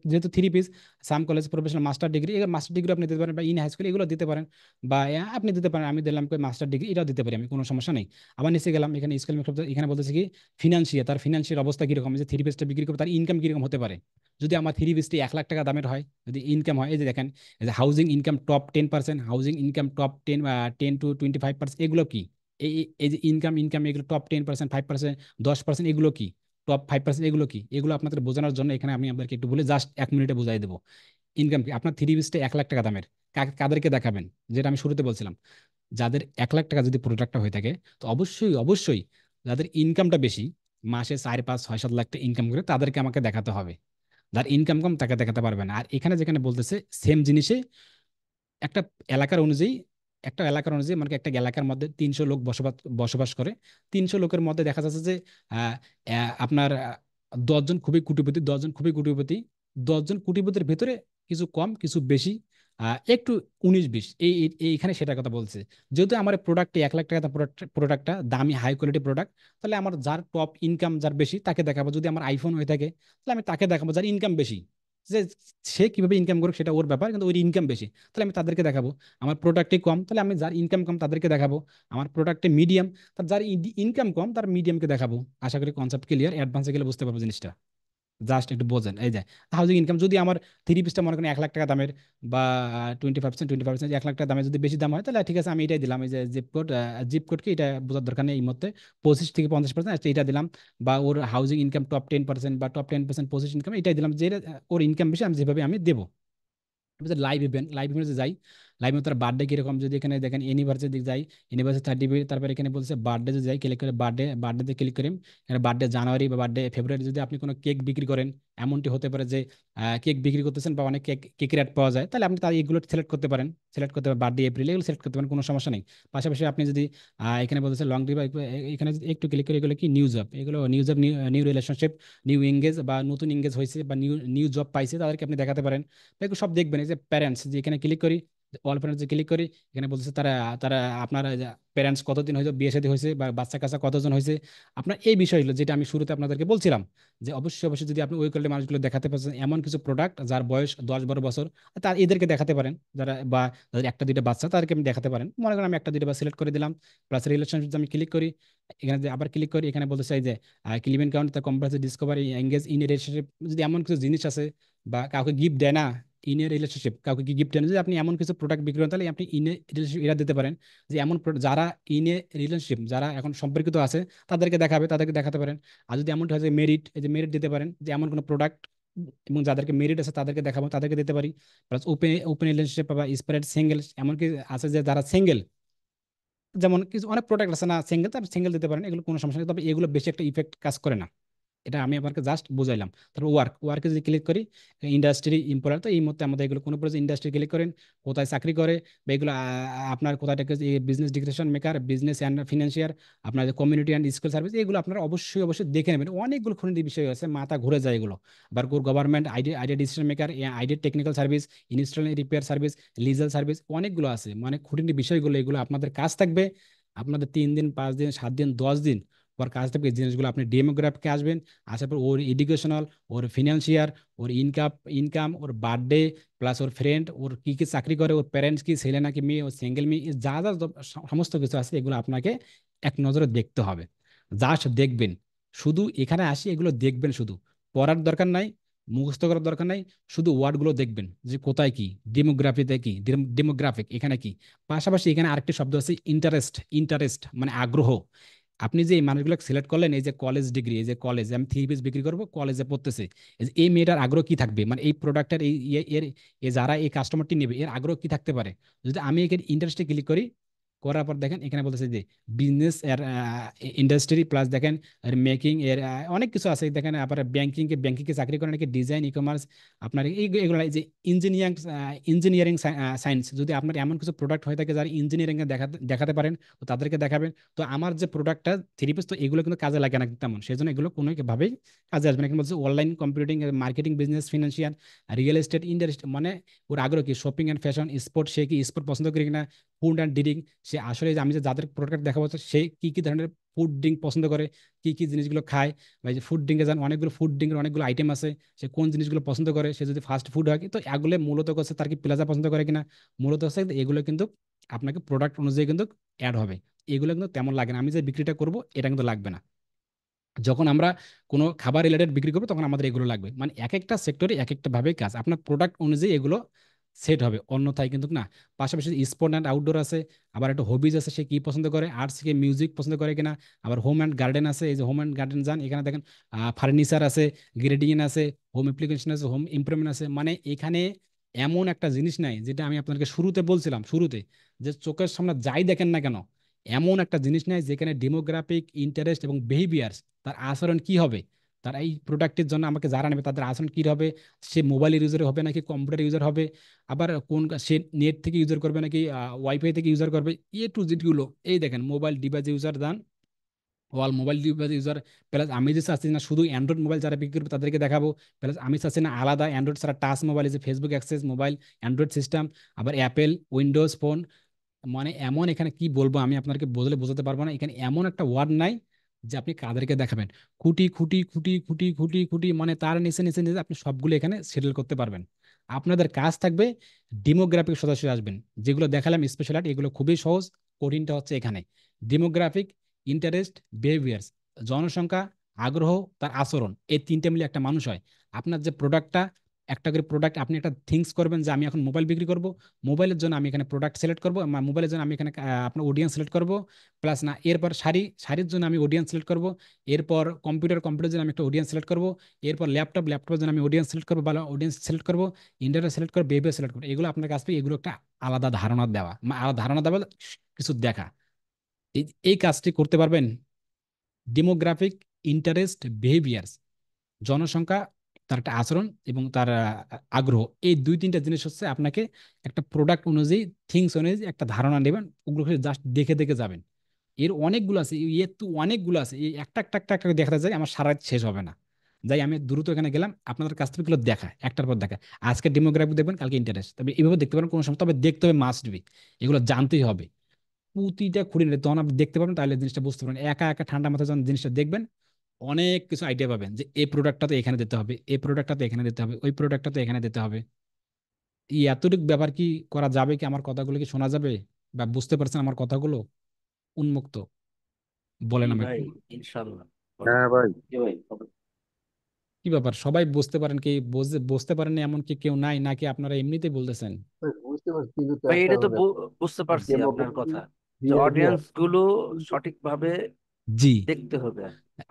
যেহেতু 3 পিস, সাম কলেজ প্রফেশনাল মাস্টার ডিগ্রি, এগুলো মাস্টার ডিগ্রি আপনি দিতে পারেন, বা ইন হাই স্কুল এগুলো দিতে পারেন, বা আপনি দিতে পারেন। আমি দিলাম মাস্টার ডিগ্রি, এটাও দিতে পারি আমি, কোনো সমস্যা নেই। আবার নিচে গেলাম, এখানে স্কুল, এখানে বলতেছি কি ফিনান্সিয়াল, তার ফিনান্সিয়াল অবস্থা কিরকম, যে 3 পিসটা বিক্রি করবে, তার ইনকাম কিরকম হতে পারে। যদি আমার 3 পিসটি 1 লাখ টাকা দামের হয়, যদি ইনকাম হয়, এই যে দেখেন, এই যে housing income top 10%, housing income top 10, 10 to 25%, এগুলো কি? এই যে ইনকাম ইনকাম এগুলো টপ 10%, 5%, 10%, এগুলো কি? টপ 5%, এগুলো কি? এগুলো আপনাদের বোঝানোর জন্য এখানে আমি আপনাদেরকে একটু বলে জাস্ট 1 মিনিটে বোঝাই দেবো। ইনকাম কি আপনার থ্রি পিসটা 1 লাখ টাকা দামের, কাদেরকে দেখাবেন? যেটা আমি শুরুতে বলছিলাম, যাদের 1 লাখ টাকা যদি প্রোডাক্টটা হয়ে থাকে, তো অবশ্যই অবশ্যই যাদের ইনকামটা বেশি, মাসে 4 5 6 7 লাখ টাকা ইনকাম করে, তাদেরকে আমাকে দেখাতে হবে। যার ইনকাম কম তাকে দেখাতে পারবে না। আর এখানে যেখানে বলতেছে সেম জিনিসে একটা এলাকার অনুযায়ী, একটা এলাকার অনুযায়ী মানে একটা এলাকার মধ্যে 300 লোক বসবাস বসবাস করে। 300 লোকের মধ্যে দেখা যাচ্ছে যে আহ, আপনার 10 জন খুবই কোটিপতি, 10 জন খুবই কোটিপতি, 10 জন কোটিপতির ভেতরে কিছু কম কিছু বেশি, একটু 19 20 এইখানে সেটার কথা বলছে। যেহেতু আমার প্রোডাক্টে 1 লাখ টাকা প্রোডাক্টটা দামি হাই কোয়ালিটি প্রোডাক্ট, তাহলে আমার যার টপ ইনকাম যার বেশি তাকে দেখাবো। যদি আমার আইফোন হয়ে থাকে তাহলে আমি তাকে দেখাবো যার ইনকাম বেশি। যে সে কিভাবে ইনকাম করুক সেটা ওর ব্যাপার, কিন্তু ওর ইনকাম বেশি তাহলে আমি তাদেরকে দেখাবো। আমার প্রোডাক্টে কম তাহলে আমি যার ইনকাম কম তাদেরকে দেখাবো। আমার প্রোডাক্টে মিডিয়াম, তার যার ইনকাম কম তার মিডিয়ামকে দেখাবো। আশা করি কনসেপ্ট ক্লিয়ার, অ্যাডভান্সে গেলে বুঝতে পারবো জিনিসটা। জাস্ট একটু বোঝেন। এই যে হাউজিং ইনকাম, যদি আমার থ্রি পিসটা মনে করেন 1 লাখ টাকা দামের, বা 25% 1 লাখ টাকা দামের যদি বেশি দাম হয়, তাহলে ঠিক আছে আমি এটাই দিলাম। এই যে জিপ কোডকে এটা বোঝার দরকার নেই এই মুহূর্তে। 25 থেকে 50% এটা দিলাম। বা ওর হাউজিং ইনকাম টপ 10% বা টপ 10% পজিশন ইনকাম, এটাই দিলাম। যে ওর ইনকাম বেশি আমি যেভাবে আমি দেবো। লাইভ ইভেন্টে যাই, লাইভ তার বার্থডে কিরকম, যদি এখানে দেখেন ইউনিভার্সিটি দিকে যাই, ইউনিভার্সিটি 30, তারপরে এখানে বলছে বার্থডে যদি যাই, ক্লিক করে বার্থডেতে ক্লিক করি। এখানে বার্থডে জানুয়ারি বা বার্থডে ফেব্রুয়ারি, যদি আপনি কোনো কেক বিক্রি করেন, এমনটি হতে পারে যে কেক বিক্রি করতেছেন বা অনেক কেকের অ্যাড পাওয়া যায়, তাহলে আপনি তার এগুলো সিলেক্ট করতে পারেন। বার্থডে এপ্রিল এগুলো সিলেক্ট করতে পারেন, কোনো সমস্যা নেই। পাশাপাশি আপনি যদি এখানে বলতেছে লং ডিভ, এখানে যদি একটু ক্লিক করে, এগুলো কি নিউজ জব, এগুলো news job, new relationship, new engage বা নতুন এঙ্গেজ হয়েছে বা নিউ নিউ জব পাইছে, তাদেরকে আপনি দেখাতে পারেন। এগুলো সব দেখবেন। এই যে প্যারেন্টস, যে এখানে ক্লিক করি, অল প্যারেন্টস ক্লিক করি, এখানে বলতেছে তারা তারা আপনার প্যারেন্টস কতদিন হয়েছে, বিয়ে শাদী হয়েছে, বা বাচ্চা কাচ্চা কতজন হয়েছে, আপনার এই বিষয়গুলো যেটা আমি শুরুতে আপনাদেরকে বলছিলাম, যে অবশ্যই অবশ্যই যদি আপনি ওই কোয়ালিটির মানুষগুলো দেখাতে পারছেন, এমন কিছু প্রোডাক্ট যার বয়স 10 12 বছর, তার এদেরকে দেখাতে পারেন। যারা বা যাদের একটা দুইটা বাচ্চা, তাদেরকে আপনি দেখাতে পারেন। মনে করেন আমি একটা দুইটা সিলেক্ট করে দিলাম। প্লাস রিলেশনশিপ আমি ক্লিক করি, এখানে যে আবার ক্লিক করি, এখানে বলতে চাই যে claimant count the compulsory discovery engage in relationship, যদি এমন কিছু জিনিস আছে, বা কাউকে গিফট দেয় না, ইন এ রিলেশনশিপ কাউকে কি গিফট দেন, যদি আপনি এমন কিছু প্রোডাক্ট বিক্রি করেন, তাহলে আপনি ইন এ রিলেশনশিপ এরা দিতে পারেন। যে এমন যারা ইন এ রিলেশনশিপ, যারা এখন সম্পর্কিত আছে, তাদেরকে দেখাবে, তাদেরকে দেখাতে পারেন। আর যদি এমনটা হয় যে মেরিট, এই যে মেরিট দিতে পারেন, যে এমন কোনো প্রোডাক্ট এবং যাদেরকে মেরিট আছে তাদেরকে দেখাবো, তাদেরকে দিতে পারি। প্লাস ওপেন ওপেন রিলেশনশিপ বা স্প্রেড সিঙ্গেল, এমনকি আছে যে যারা সিঙ্গেল, যেমন কিছু অনেক প্রোডাক্ট আছে না সিঙ্গেল, তারপর সিঙ্গেল দিতে পারেন। এগুলো কোনো সমস্যা নেই, তবে এগুলো বেশি একটা ইফেক্ট কাজ করে না। এটা আমি আপনাকে জাস্ট বুঝাইলাম। তারপর ওয়ার্কে যদি ক্লিক করি, ইন্ডাস্ট্রি ইম্পোর্টার, তো এই মুহূর্তে আমাদের এগুলো কোনো ইন্ডাস্ট্রি ক্লিক করেন, কোথায় চাকরি করে, বা এগুলো আপনার কোথায় business decision maker, business and financier, আপনার কমিউনিটি অ্যান্ড স্কুল সার্ভিস, এগুলো আপনারা অবশ্যই অবশ্যই দেখে নেবেন। অনেকগুলো খুঁটিনাটি বিষয় আছে, মাথা ঘুরে যায় এগুলো। আবার government idea idea decision maker, idea technical service, install repair service, legal service, অনেকগুলো আছে। মানে খুঁটিনাটি বিষয়গুলো, এগুলো আপনাদের কাজ থাকবে। আপনাদের 3 দিন 5 দিন 7 দিন 10 দিন পর কাজ থাকবে। এই জিনিসগুলো আপনি ডেমোগ্রাফিকে আসবেন, আসার পর ওর এডুকেশনাল, ওর ফিনান্সিয়ার, ওর ইনকাম, ওর বার্থডে, প্লাস ওর ফ্রেন্ড, ওর কি কি চাকরি করে, ওর প্যারেন্টস কি, ছেলে নাকি মেয়ে, ওর সিঙ্গেল মেয়ে, যা যা সমস্ত কিছু আছে, এগুলো আপনাকে এক নজরে দেখতে হবে। জাস্ট দেখবেন, শুধু এখানে আসি এগুলো দেখবেন, শুধু পড়ার দরকার নাই, মুখস্থ করার দরকার নাই, শুধু ওয়ার্ডগুলো দেখবেন যে কোথায় কি, ডেমোগ্রাফিতে কি, ডেমোগ্রাফিক এখানে কি। পাশাপাশি এখানে আরেকটি শব্দ আছে ইন্টারেস্ট, ইন্টারেস্ট মানে আগ্রহ। আপনি যে এই মানুষগুলো সিলেক্ট করলেন, এই যে কলেজ ডিগ্রি, এই যে কলেজ আমি থ্রি পিস বিক্রি করবো, কলেজে পড়তেছে, এই যে এই মেয়েটার আগ্রহ কি থাকবে, মানে এই প্রোডাক্টের এই এর যারা এই কাস্টমারটি নেবে এর আগ্রহ কি থাকতে পারে। যদি আমি এখানে ইন্টারেস্টে ক্লিক করি, করার পর দেখেন এখানে বলতেছে যে বিজনেস এর ইন্ডাস্ট্রি, প্লাস দেখেন এর মেকিং এর অনেক কিছু আছে। দেখেন আবার ব্যাংকিংকে চাকরি করে নাকি, ডিজাইন, ই কমার্স, আপনার এগুলো এই যে ইঞ্জিনিয়ারিং সায়েন্স, যদি আপনার এমন কিছু প্রোডাক্ট হয়ে থাকে যারা ইঞ্জিনিয়ারিং এ দেখাতে পারেন, তো তাদেরকে দেখাবেন। তো আমার যে প্রোডাক্টটা থ্রি পিস, তো এগুলো কিন্তু কাজে লাগে না তেমন, সেই জন্য এগুলো কোনোভাবেই কাজে আসবে না। এখানে বলছে online computing, marketing, business, financial, real estate, industry, মানে ওর আগ্রহ কি, শপিং অ্যান্ড ফ্যাশন, স্পোর্ট, সে কি স্পোর্ট পছন্দ করি কিনা, ফুড অ্যান্ড ডিরিং, সে আসলে যে আমি যে যাদের প্রোডাক্ট দেখাবো সে কি কি ধরনের ফুড ড্রিঙ্ক পছন্দ করে, কি কি জিনিসগুলো খায়, বা এই যে ফুড ড্রিঙ্কে যান অনেকগুলো ফুড ড্রিঙ্কের অনেকগুলো আইটেম আছে, সে কোন জিনিসগুলো পছন্দ করে, সে যদি ফাস্ট ফুড হয়, তো এগুলো মূলত হচ্ছে তার কি প্লাজা পছন্দ করে কিনা, মূলত হচ্ছে এগুলো কিন্তু আপনাকে প্রোডাক্ট অনুযায়ী কিন্তু অ্যাড হবে। এগুলো কিন্তু তেমন লাগে না, আমি যে বিক্রিটা করব এটা কিন্তু লাগবে না। যখন আমরা কোনো খাবার রিলেটেড বিক্রি করবো তখন আমাদের এগুলো লাগবে। মানে এক একটা সেক্টরে এক একটা ভাবে কাজ, আপনার প্রোডাক্ট অনুযায়ী এগুলো সেট হবে, অন্যথায় কিন্তু না। পাশাপাশি স্পোর্ট অ্যান্ড আউটডোর আছে, আবার একটা হবিজ আছে, সে কি পছন্দ করে, আর্টস কি মিউজিক পছন্দ করে কিনা, আবার হোম অ্যান্ড গার্ডেন আছে, এই যে হোম অ্যান্ড গার্ডেন যান, এখানে দেখেন ফার্নিচার আছে, গ্রেডিং আছে, হোম অ্যাপ্লিকেশন আছে, হোম ইমপ্রুভমেন্ট আছে। মানে এখানে এমন একটা জিনিস নাই, যেটা আমি আপনাকে শুরুতে বলছিলাম, শুরুতে, যে চোখের সামনে যাই দেখেন না কেন, এমন একটা জিনিস নাই যেখানে ডেমোগ্রাফিক, ইন্টারেস্ট এবং বিহেভিয়ার্স, তার আচরণ কি হবে, তার এই প্রোডাক্টের জন্য আমাকে যারা নেবে তাদের আচরণ কি হবে, সে মোবাইল ইউজার হবে নাকি কম্পিউটার ইউজার হবে, আবার কোন সে নেট থেকে ইউজার করবে নাকি ওয়াইফাই থেকে ইউজার করবে, টু জেড গুলো। এই দেখেন, মোবাইল ডিভাইস ইউজার দান, all mobile device user, plus আমি যে চাচ্ছি না শুধু অ্যান্ড্রয়েড মোবাইল যারা বিক্রি করবে তাদেরকে দেখাবো, প্লাস আমি চাচ্ছি না আলাদা অ্যান্ড্রয়েড ছাড়া টাচ মোবাইল, যে Facebook access mobile, Android system, আবার অ্যাপেল উইন্ডোজ ফোন। মানে এমন এখানে কি বলবো, আমি আপনাকে বদলে বোঝাতে পারবো না, এখানে এমন একটা ওয়ার্ড নাই যে আপনি কাদেরকে দেখাবেন। খুঁটি খুঁটি খুঁটি খুঁটি খুঁটি খুঁটি, মানে তার নিচে নিচে নিচে আপনি সবগুলো এখানে সেটেল করতে পারবেন। আপনাদের কাজ থাকবে ডেমোগ্রাফিক সদস্য আসবেন, যেগুলো দেখালাম স্পেশাল আর্ট, এগুলো খুবই সহজ। কঠিনটা হচ্ছে এখানে ডেমোগ্রাফিক, ইন্টারেস্ট, বিহেভিয়ার্স, জনসংখ্যা, আগ্রহ, তার আচরণ, এই তিনটে মিলে একটা মানুষ হয়। আপনার যে প্রোডাক্টটা, একটা করে প্রোডাক্ট, আপনি একটা থিংস করবেন যে আমি এখন মোবাইল বিক্রি করব, মোবাইলের জন্য আমি এখানে প্রোডাক্ট সিলেক্ট করবো, মোবাইলের জন্য আমি এখানে আপনার অডিয়েন্স সিলেক্ট করব, প্লাস না এরপর শাড়ির জন্য আমি অডিয়েন্স সিলেক্ট করব, এরপর কম্পিউটারের জন্য আমি একটা অডিয়েন্স সিলেক্ট করব, এরপর ল্যাপটপের জন্য আমি অডিয়েন্স সিলেক্ট করবো, ভালো অডিয়েন্স সিলেক্ট করব, ইন্টারনেট সিলেক্ট করবো, বিহেভিয়ার সিলেক্ট করবো। এগুলো আপনার কাছ থেকে এগুলো একটা আলাদা ধারণা দেওয়া, আলাদা ধারণা দেওয়া, কিছু দেখা। এই এই কাজটি করতে পারবেন। ডেমোগ্রাফিক, ইন্টারেস্ট, বিহেভিয়ার্স, জনসংখ্যা, তার একটা আচরণ এবং তার আগ্রহ, এই দুই তিনটা জিনিস হচ্ছে আপনাকে একটা প্রোডাক্ট অনুযায়ী, থিংস অনুযায়ী একটা ধারণা নেবেন, ওগুলোকে জাস্ট দেখে দেখে যাবেন। এর অনেকগুলো আছে, এর তো অনেকগুলো আছে, এই একটা একটা একটা একটা দেখাতে যাই আমার সারা রাত শেষ হবে না। যাই আমি দ্রুত এখানে গেলাম, আপনাদের কাছ থেকে এগুলো দেখা একটার পর দেখা। আজকে ডেমোগ্রাফি দেখবেন, কালকে ইন্টারেস্ট, তবে এইভাবে দেখতে পারেন কোনো সময়, তবে দেখতে হবে, মাস্ট বি, এগুলো জানতেই হবে। প্রতিটা খুঁড়ি নিলে তখন আপনি দেখতে পাবেন, তাহলে জিনিসটা বুঝতে পারবেন। একা একা ঠান্ডা মাথায় যখন জিনিসটা দেখবেন, অনেক কিছু আইডিয়া পাবেন, যে এই প্রোডাক্টটা তো এখানে দিতে হবে, এই প্রোডাক্টটা তো এখানে দিতে হবে, ওই প্রোডাক্টটা তো এখানে দিতে হবে। এই এতটুকু ব্যাপার কি করা যাবে, কি আমার কথাগুলো কি শোনা যাবে, বা বুঝতে পারছেন আমার কথাগুলো? উন্মুক্ত বলেন জি আমাকে। ভাই, ইনশাল্লাহ। বলেন। হ্যাঁ ভাই। জি ভাই, বলেন। কি ব্যাপার, সবাই বুঝতে পারেন কি, বুঝতে পারেন না এমন কি কেউ নাই, নাকি আপনারা এমনিতেই বলতেছেন? বুঝতে পারছি, কিন্তু তো ভাই একটা এটা তো মানে বুঝতে পারছি আপনার ডেমোগ্রাফি, কথা, যে বিহেভিয়ার, অডিয়েন্স গুলো কিন্তু সঠিকভাবে জি। দেখতে হবে।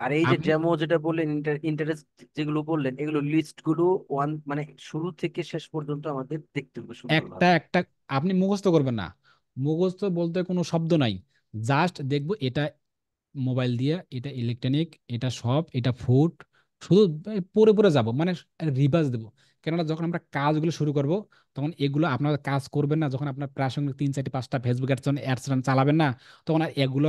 আর এই যে আপনি ডেমো যেটা বললেন, ইন্টারেস্ট যেগুলো বললেন, এগুলো লিস্ট গুলো ওয়ান মানে শুরু থেকে শেষ পর্যন্ত আমাদের দেখতে হবে একটা সুন্দরভাবে। একটা আপনি মুখস্থ করবেন না, মুখস্থ বলতে কোনো শব্দ নাই, জাস্ট দেখবো এটা মোবাইল দিয়ে, এটা ইলেকট্রনিক, এটা সব, এটা ফুড, শুধু পড়ে পড়ে যাব, মানে রিভার্স দেবো। কেননা যখন আমরা কাজগুলো শুরু করব, তখন এগুলো আপনারা কাজ করবেন না, যখন আপনার প্রাসঙ্গিক 3 4 5টা ফেসবুক অ্যাডস চালাবেন না, তখন আর এগুলো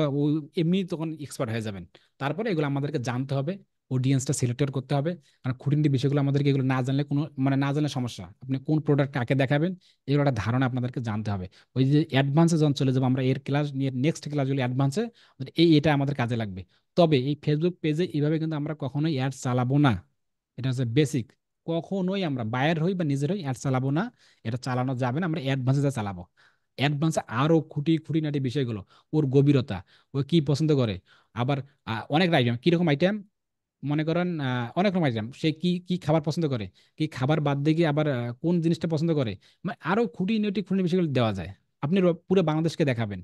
এমনি তখন এক্সপার্ট হয়ে যাবেন। তারপরে এগুলো আমাদেরকে জানতে হবে, অডিয়েন্সটা সিলেক্ট করতে হবে। কারণ খুঁটিনাটি বিষয়গুলো আমাদেরকে এগুলো না জানলে কোনো, মানে না জানলে সমস্যা, আপনি কোন প্রোডাক্ট কাকে দেখাবেন, এগুলো একটা ধারণা আপনাদেরকে জানতে হবে। ওই যে অ্যাডভান্সে যখন চলে যাবো আমরা, এর ক্লাস নিয়ে নেক্সট ক্লাসগুলো অ্যাডভান্সে, এটা আমাদের কাজে লাগবে। তবে এই ফেসবুক পেজে এইভাবে কিন্তু আমরা কখনোই অ্যাড চালাবো না, এটা হচ্ছে বেসিক। কখনোই আমরা বায়ার হই বা নিজের হই অ্যাড চালাবো না, এটা চালানো যাবে না, আমরা অ্যাডভান্সে যা চালাবো। অ্যাডভান্সে আরো খুঁটিনাটি বিষয়গুলো, ওর গভীরতা, ও কি পছন্দ করে, আবার অনেক আইটেম, কিরকম আইটেম, মনে করেন অনেক রকম আইটেম, সে কি কি খাবার পছন্দ করে, কি খাবার বাদ দিয়ে গিয়ে আবার কোন জিনিসটা পছন্দ করে, মানে আরো খুঁটিনাটি বিষয়গুলো দেওয়া যায়। আপনি পুরো বাংলাদেশকে দেখাবেন,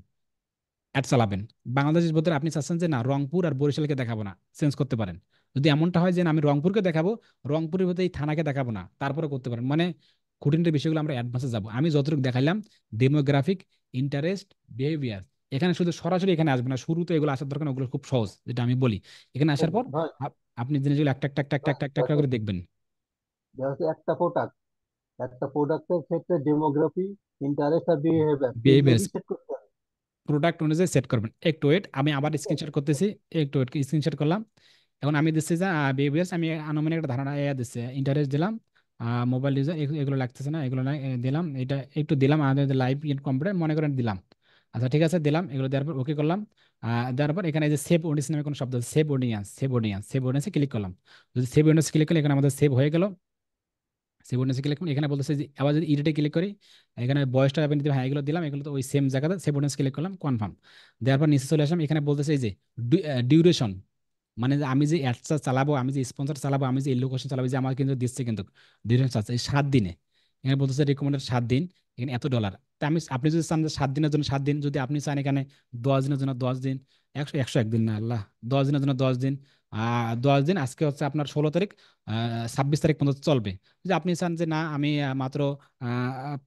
অ্যাড চালাবেন। বাংলাদেশের ভিতরে আপনি চাচ্ছেন যে না রংপুর আর বরিশালকে দেখাবো না, চেঞ্জ করতে পারেন। যদি এমনটা হয় যে না, আমি রংপুরকে দেখাবো, রংপুরের ভিতরে এই থানাকে দেখাবো না, তারপরে করতে পারেন। মানে খুঁটিনাটি বিষয়গুলো আমরা অ্যাডভান্সে যাবো। আমি যতটুকু দেখাইলাম, ডেমোগ্রাফিক, ইন্টারেস্ট, বিহেভিয়ার, এখানে শুধু সরাসরি এখানে আসবে না, শুরুতে এগুলো আসার দরকার না, ওগুলো খুব সহজ, যেটা আমি বলি। এখানে আসার পর ভাই, আপনি জিনিসগুলো একটা একটা একটা একটা একটা একটা একটা করে দেখবেন। দেখা যাচ্ছে একটা প্রোডাক্টের ক্ষেত্রে ডেমোগ্রাফি, ইন্টারেস্ট আর বিহেভিয়ার বিহেভিয়ার, তিনটেরই সেট করতে হবে। প্রোডাক্ট অনুযায়ী সেট করবেন। একটু ওয়েট, আমি আবার স্ক্রিনশট করতেছি, একটু ওয়েট, স্ক্রিনশট করলাম। এখন আমি দিচ্ছি যে বিহেভিয়ার্স, আমি আনুমানিক একটা ধারণা দিচ্ছি, ইন্টারেস্ট দিলাম, মোবাইল ইউজার, এগুলো লাগতেছে না, এগুলো না, দিলাম, এটা একটু দিলাম, আমাদের লাইভ ইন কম্পিউটার মনে করেন দিলাম। আচ্ছা ঠিক আছে, দিলাম, এগুলো দেওয়ার পর ওকে করলাম। দেওয়ার পর এখানে এই যে সেভ অডিয়েন্স নামে কোনো শব্দ, সেভ অডিয়েন্সে ক্লিক করলাম। যদি সেভ অডিয়েন্সে ক্লিক করলে এখানে আমাদের সেভ হয়ে গেল। সেভ অডিয়েন্সে ক্লিক করলাম, এখানে বলতেছে যে আবার যদি এডিটে ক্লিক করি, এখানে বয়সটা আপনি দিতে, হ্যাঁ এগুলো দিলাম, এগুলো তো ওই সেম জায়গাতে। সেভ অডিয়েন্স ক্লিক করলাম, কনফার্ম। দেওয়ার পর নিচে চলে আসলাম, এখানে বলতেছে এই যে ডিউরেশন, মানে যে আমি যে অ্যাডসটা চালাবো, আমি যে স্পন্সর চালাবো, আমি যে লোকেশন চালাবো, যে আমার কিন্তু দিচ্ছে কিন্তু ডিউরেশন আছে এই 7 দিনে। এখানে বলতেছে রিকমেন্ডেড 7 দিন, এখানে $এত। তা আপনি যদি চান যে 7 দিনের জন্য 7 দিন, যদি আপনি চান এখানে 10 দিনের জন্য 10 দিন, 101 দিন না আল্লাহ, 10 দিনের জন্য 10 দিন, 10 দিন, আজকে হচ্ছে আপনার 16 তারিখ, 26 তারিখ পর্যন্ত চলবে। যদি আপনি চান যে না আমি মাত্র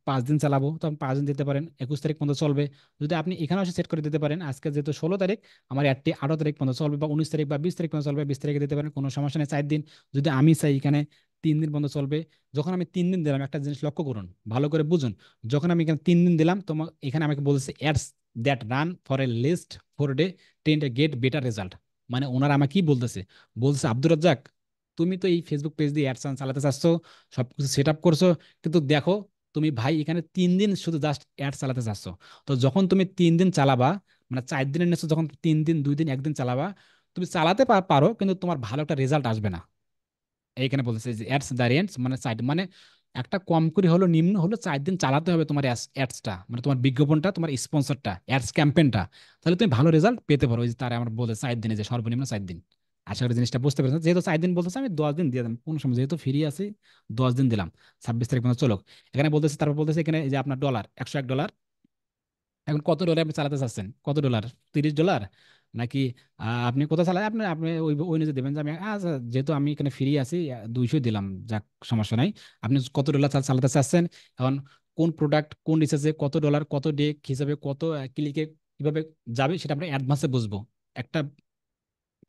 5 দিন চালাবো, তো আপনি 5 দিন দিতে পারেন, 21 তারিখ পর্যন্ত চলবে। যদি আপনি এখানে এসে সেট করে দিতে পারেন আজকে যেহেতু 16 তারিখ, আমার অ্যাডটি 18 তারিখ পর্যন্ত চলবে, বা 19 তারিখ বা 20 তারিখ পর্যন্ত চলবে, 20 তারিখে দিতে পারেন, কোনো সমস্যা নেই, 4 দিন। যদি আমি চাই এখানে 3 দিন পর্যন্ত চলবে, যখন আমি 3 দিন দিলাম একটা জিনিস লক্ষ্য করুন, ভালো করে বুঝুন। যখন আমি এখানে 3 দিন দিলাম, তোমার এখানে আমাকে বলছে ads that run for a list 4 day tend get better result. মানে ওনারা আমাকে কি বলতেছে, বলছে আব্দুর রাজ্জাক, তুমি তো এই ফেসবুক পেজ দিয়ে অ্যাডস চালাতে চাচ্ছ, সবকিছু সেট আপ করছো, কিন্তু দেখো তুমি ভাই এখানে 3 দিন শুধু জাস্ট অ্যাড চালাতে চাচ্ছ। তো যখন তুমি 3 দিন চালাবা, মানে 4 দিনের নেছো, যখন 3 দিন 2 দিন 1 দিন চালাবা, তুমি চালাতে পারো, কিন্তু তোমার ভালো একটা রেজাল্ট আসবে না। এইখানে বলতেছে যে অ্যাডস দ্য রেন্টস, মানে সাইড মানে একটা কম করে হলো নিম্ন হলো 4 দিন চালাতে হবে তোমার অ্যাডসটা, মানে তোমার বিজ্ঞাপনটা, তোমার স্পন্সরটা, অ্যাডস ক্যাম্পেইনটা, তাহলে তুমি ভালো রেজাল্ট পেতে পারো। ওই যে তারা আমার বলে 4 দিনে, যে সর্বনিম্ন 4 দিন। আশা করি জিনিসটা বুঝতে পেরেছেন। যেহেতু 4 দিন বলতেছে, আমি 10 দিন দিয়ে দিলাম, কোনো সময় যেহেতু ফ্রি আছি, 10 দিন দিলাম, 26 তারিখ পর্যন্ত চলো। এখানে বলতেছে, তারপর বলতেছে এখানে এই যে আপনার ডলার, $101। এখন কত ডলার আপনি চালাতে চাচ্ছেন, কত ডলার, $30 নাকি আপনি কোথাও চালান, আপনি আপনি ওই ওই নিজে দেবেন যে আমি আচ্ছা, যেহেতু আমি এখানে ফ্রি আছি 200 দিলাম, যাক সমস্যা নাই। আপনি কত ডলার চালাতে চাচ্ছেন, এখন কোন প্রোডাক্ট কোন রিসার্চে কত ডলার, কত ডে হিসাবে, কত ক্লিকে কিভাবে যাবে, সেটা আমরা অ্যাডভান্সে বুঝবো। একটা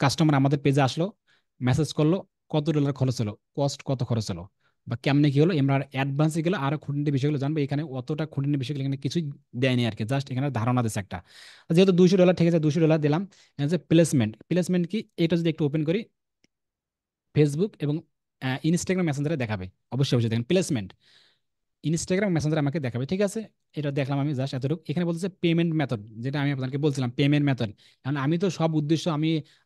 কাস্টমার আমাদের পেজে আসলো, মেসেজ করলো, কত ডলার খরচ হলো, কস্ট কত খরচ হলো, বা কেমনে কি হলো, আমরা অ্যাডভান্সে গেলে আরো খুঁটিনাটি বিষয়গুলো জানবো। এখানে অতটা খুঁটিনাটি বিষয়গুলো এখানে কিছুই দেয়নি আর কি, জাস্ট এখানে ধারণা দিচ্ছে একটা। যেহেতু $200 ঠিক আছে, $200 দিলাম। প্লেসমেন্ট, প্লেসমেন্ট কি, এটা যদি একটু ওপেন করি, ফেসবুক এবং ইনস্টাগ্রাম মেসেঞ্জারে দেখাবে। অবশ্যই অবশ্যই দেখেন প্লেসমেন্ট, ইনস্টাগ্রাম মেসেঞ্জার আমাকে দেখাবে, ঠিক আছে। এটা দেখলাম আমি, জাস্ট এতটুকু। এখানে বলতেছে পেমেন্ট মেথড, যেটা আমি আপনাকে বলছিলাম পেমেন্ট মেথড। কারণ আমি তো সব উদ্দেশ্য,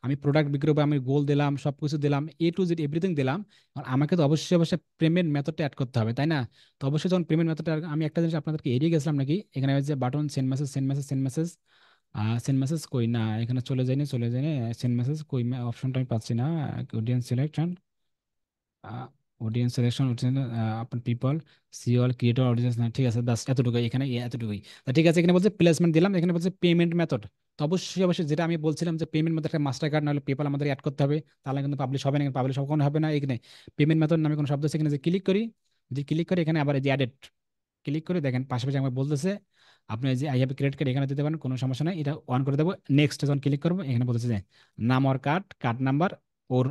আমি প্রোডাক্ট বিক্রি করবো, আমি গোল দিলাম, সব কিছু দিলাম, A to Z এভরিথিং দিলাম। আর আমাকে তো অবশ্যই অবশ্যই পেমেন্ট মেথডটা অ্যাড করতে হবে, তাই না? তো অবশ্যই যখন পেমেন্ট মেথডটা, আমি একটা জিনিস আপনাদেরকে এড়িয়ে গেছিলাম নাকি, এখানে হচ্ছে button send message, send message, send message, send message কই না, এখানে চলে যায়নি, সেন্ড মেসেজ কই, অপশনটা আমি পাচ্ছি না। অডিয়েন্স সিলেকশন, অডিয়েন্স সিলেকশন, আপনার people, see all creator audience, না ঠিক আছে, বাস এতটুকু, এখানে এতটুকুই। তা ঠিক আছে, এখানে বলছে প্লেসমেন্ট দিলাম, এখানে বলছে পেমেন্ট মেথড। তো অবশ্যই অবশ্যই যেটা আমি বলছিলাম যে পেমেন্ট মেথড, একটা মাস্টার কার্ড নাহলে পেপাল আমাদের অ্যাড করতে হবে, তাহলে কিন্তু পাবলিশ হবে না, পাবলিশ কখনো হবে না। এখানে পেমেন্ট মেথড নামে কোনো শব্দ আছে, এখানে যে ক্লিক করি, যদি ক্লিক করি এখানে আবার এই যে অ্যাডেড ক্লিক করে দেখেন, পাশাপাশি আমাকে বলতেছে আপনি এই যে আই হ্যাভ ক্রেডিট কার্ড এখানে দিতে পারেন, কোনো সমস্যা নাই, এটা অন করে দেবো। নেক্সট যখন ক্লিক করবো, এখানে বলতেছে যে নাম ওর কার্ড, কার্ড নাম্বার, ওর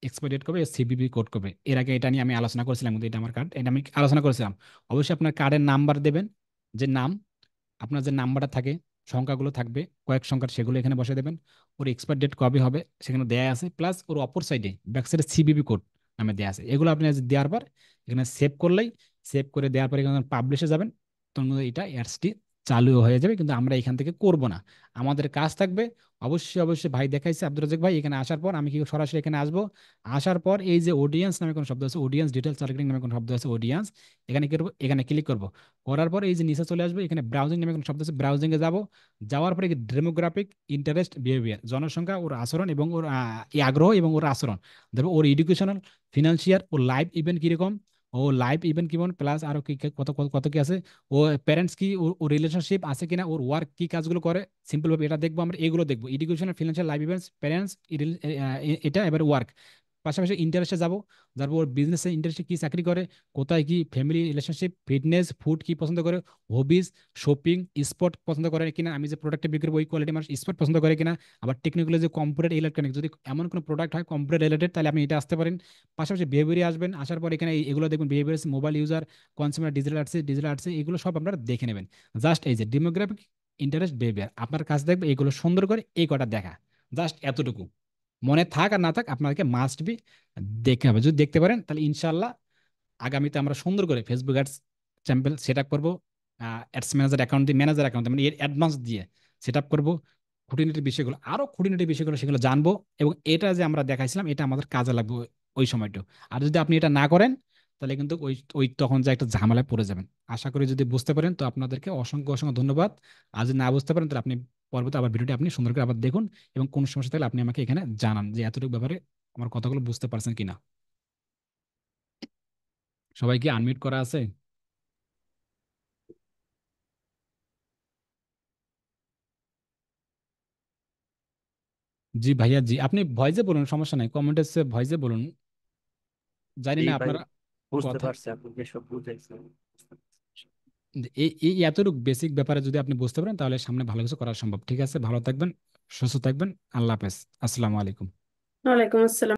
এক্সপায়ার ডেট কবে, সিভিভি কোড কবে। এর আগে এটা নিয়ে আমি আলোচনা করেছিলাম, কিন্তু এটা আমার কার্ড, এটা আমি আলোচনা করেছিলাম। অবশ্যই আপনার কার্ডের নাম্বার দেবেন, যে নাম, আপনার যে নাম্বারটা থাকে, সংখ্যাগুলো থাকবে কয়েক সংখ্যার, সেগুলো এখানে বসে দেবেন। ওর এক্সপায়ার ডেট কবে হবে সেখানে দেয়া আছে, প্লাস ওর অপর সাইডে ব্যাক সাইডে সিবিবি কোড নামে দেয়া আছে। এগুলো আপনি দেওয়ার পর এখানে সেভ করলেই, সেভ করে দেওয়ার পরে এখানে পাবলিশে যাবেন, তখন কিন্তু এটা অ্যাডসটি চালু হয়ে যাবে। কিন্তু আমরা এখান থেকে করব না, আমাদের কাজ থাকবে। অবশ্যই অবশ্যই ভাই দেখাইছে আব্দুর রাজ্জাক ভাই, এখানে আসার পর আমি কি সরাসরি এখানে আসবো, আসার পর এই যে অডিয়েন্স নামে কোনো শব্দ আছে, অডিয়েন্স ডিটেলস টার্গেটিং নামে কোনো শব্দ আছে, অডিয়েন্স, এখানে কি করবো, এখানে ক্লিক করবো। করার পর এই যে নিচে চলে আসবে, এখানে ব্রাউজিং নামে কোনো শব্দ আছে, ব্রাউজিং এ যাবো। যাওয়ার পরে ডেমোগ্রাফিক, ইন্টারেস্ট, বিহেভিয়ার, জনসংখ্যা, ওর আচরণ এবং ওর এই আগ্রহ এবং ওর আচরণ, ধরো ওর এডুকেশনাল, ফিনান্সিয়াল, ওর লাইফ ইভেন্ট কিরকম, ও লাইফ ইভেন্ট কেমন, প্লাস আরো কি কত কত কত কি আছে, ও প্যারেন্টস কি, ও রিলেশনশিপ আছে কিনা, ওর ওয়ার্ক কি কাজগুলো করে, সিম্পল ভাবে এটা দেখবো আমরা, এগুলো দেখবো, educational, financial, life events, parents, এটা এবার ওয়ার্ক। পাশাপাশি ইন্টারেস্টে যাবো, যারপর ওর বিজনেসে ইন্টারেস্টে কি চাকরি করে, কোথায় কি, ফ্যামিলি রিলেশনশিপ, ফিটনেস, ফুড কি পছন্দ করে, হবিজ, শপিং, স্পোর্ট পছন্দ করে কিনা, আমি যে প্রোডাক্টটা বিক্রি করবো ওই কোয়ালিটি মানুষ স্পোর্ট পছন্দ করে কিনা, আবার টেকনিক্যালি যে কম্পিউটার ইলেকট্রনিক, যদি এমন কোনো প্রোডাক্ট হয় কম্পিউটার রিলেটেড, তাহলে আপনি এটা আসতে পারেন। পাশাপাশি বিহেভিয়ারে আসবেন, আসার পর এখানে এগুলো দেখবেন, behaviour, mobile user, consumer, digital arts, এগুলো সব আপনারা দেখে নেবেন। জাস্ট এই যে ডেমোগ্রাফিক, ইন্টারেস্ট, বিহেভিয়ার, আপনার কাজ দেখবে এগুলো সুন্দর করে এই কটা দেখা, জাস্ট এতটুকু। মনে থাক আর না থাক, আপনাদেরকে মাস্ট বি দেখতে হবে। যদি দেখতে পারেন তাহলে ইনশাল্লাহ আগামীতে আমরা সুন্দর করে ফেসবুক অ্যাডস চ্যাম্পেল সেট আপ করবো, অ্যাডস ম্যানেজার অ্যাকাউন্ট দিয়ে, ম্যানেজার অ্যাকাউন্ট মানে এর অ্যাডভান্স দিয়ে সেট আপ করবো। খুঁটিনাটি বিষয়গুলো, আরো খুঁটিনাটি বিষয়গুলো সেগুলো জানবো, এবং এটা যে আমরা দেখাইছিলাম এটা আমাদের কাজে লাগবে ওই সময়টা। আর যদি আপনি এটা না করেন, তাহলে কিন্তু ওই ওই তখন যে একটা ঝামেলায় পড়ে যাবেন। আশা করি যদি বুঝতে পারেন, তো আপনাদেরকে অসংখ্য অসংখ্য ধন্যবাদ। আর যদি না বুঝতে পারেন, তাহলে আপনি পরবর্তী আবার ভিডিওটি আপনি সুন্দর করে আবার দেখুন, এবং কোনো সমস্যা থাকলে আপনি আমাকে এখানে জানান যে এতটুকু ব্যাপারে আমার কথাগুলো বুঝতে পারছেন কিনা। সবাই কি আনমিউট করা আছে? জি ভাইয়া, জি আপনি ভয়েসে বলুন, সমস্যা নাই, কমেন্টে ভয়েসে বলুন। জানি জি না ভাই, আপনারা বুঝতে কথা পারছি আপনি যেসব বুঝাইছেন। এই এই এতটুকু বেসিক ব্যাপারে যদি আপনি বুঝতে পারেন তাহলে সামনে ভালো কিছু করা সম্ভব। ঠিক আছে, ভালো থাকবেন, সুস্থ থাকবেন, আল্লাহ হাফেজ, আসসালামু আলাইকুম। ওয়ালাইকুম আসসালাম।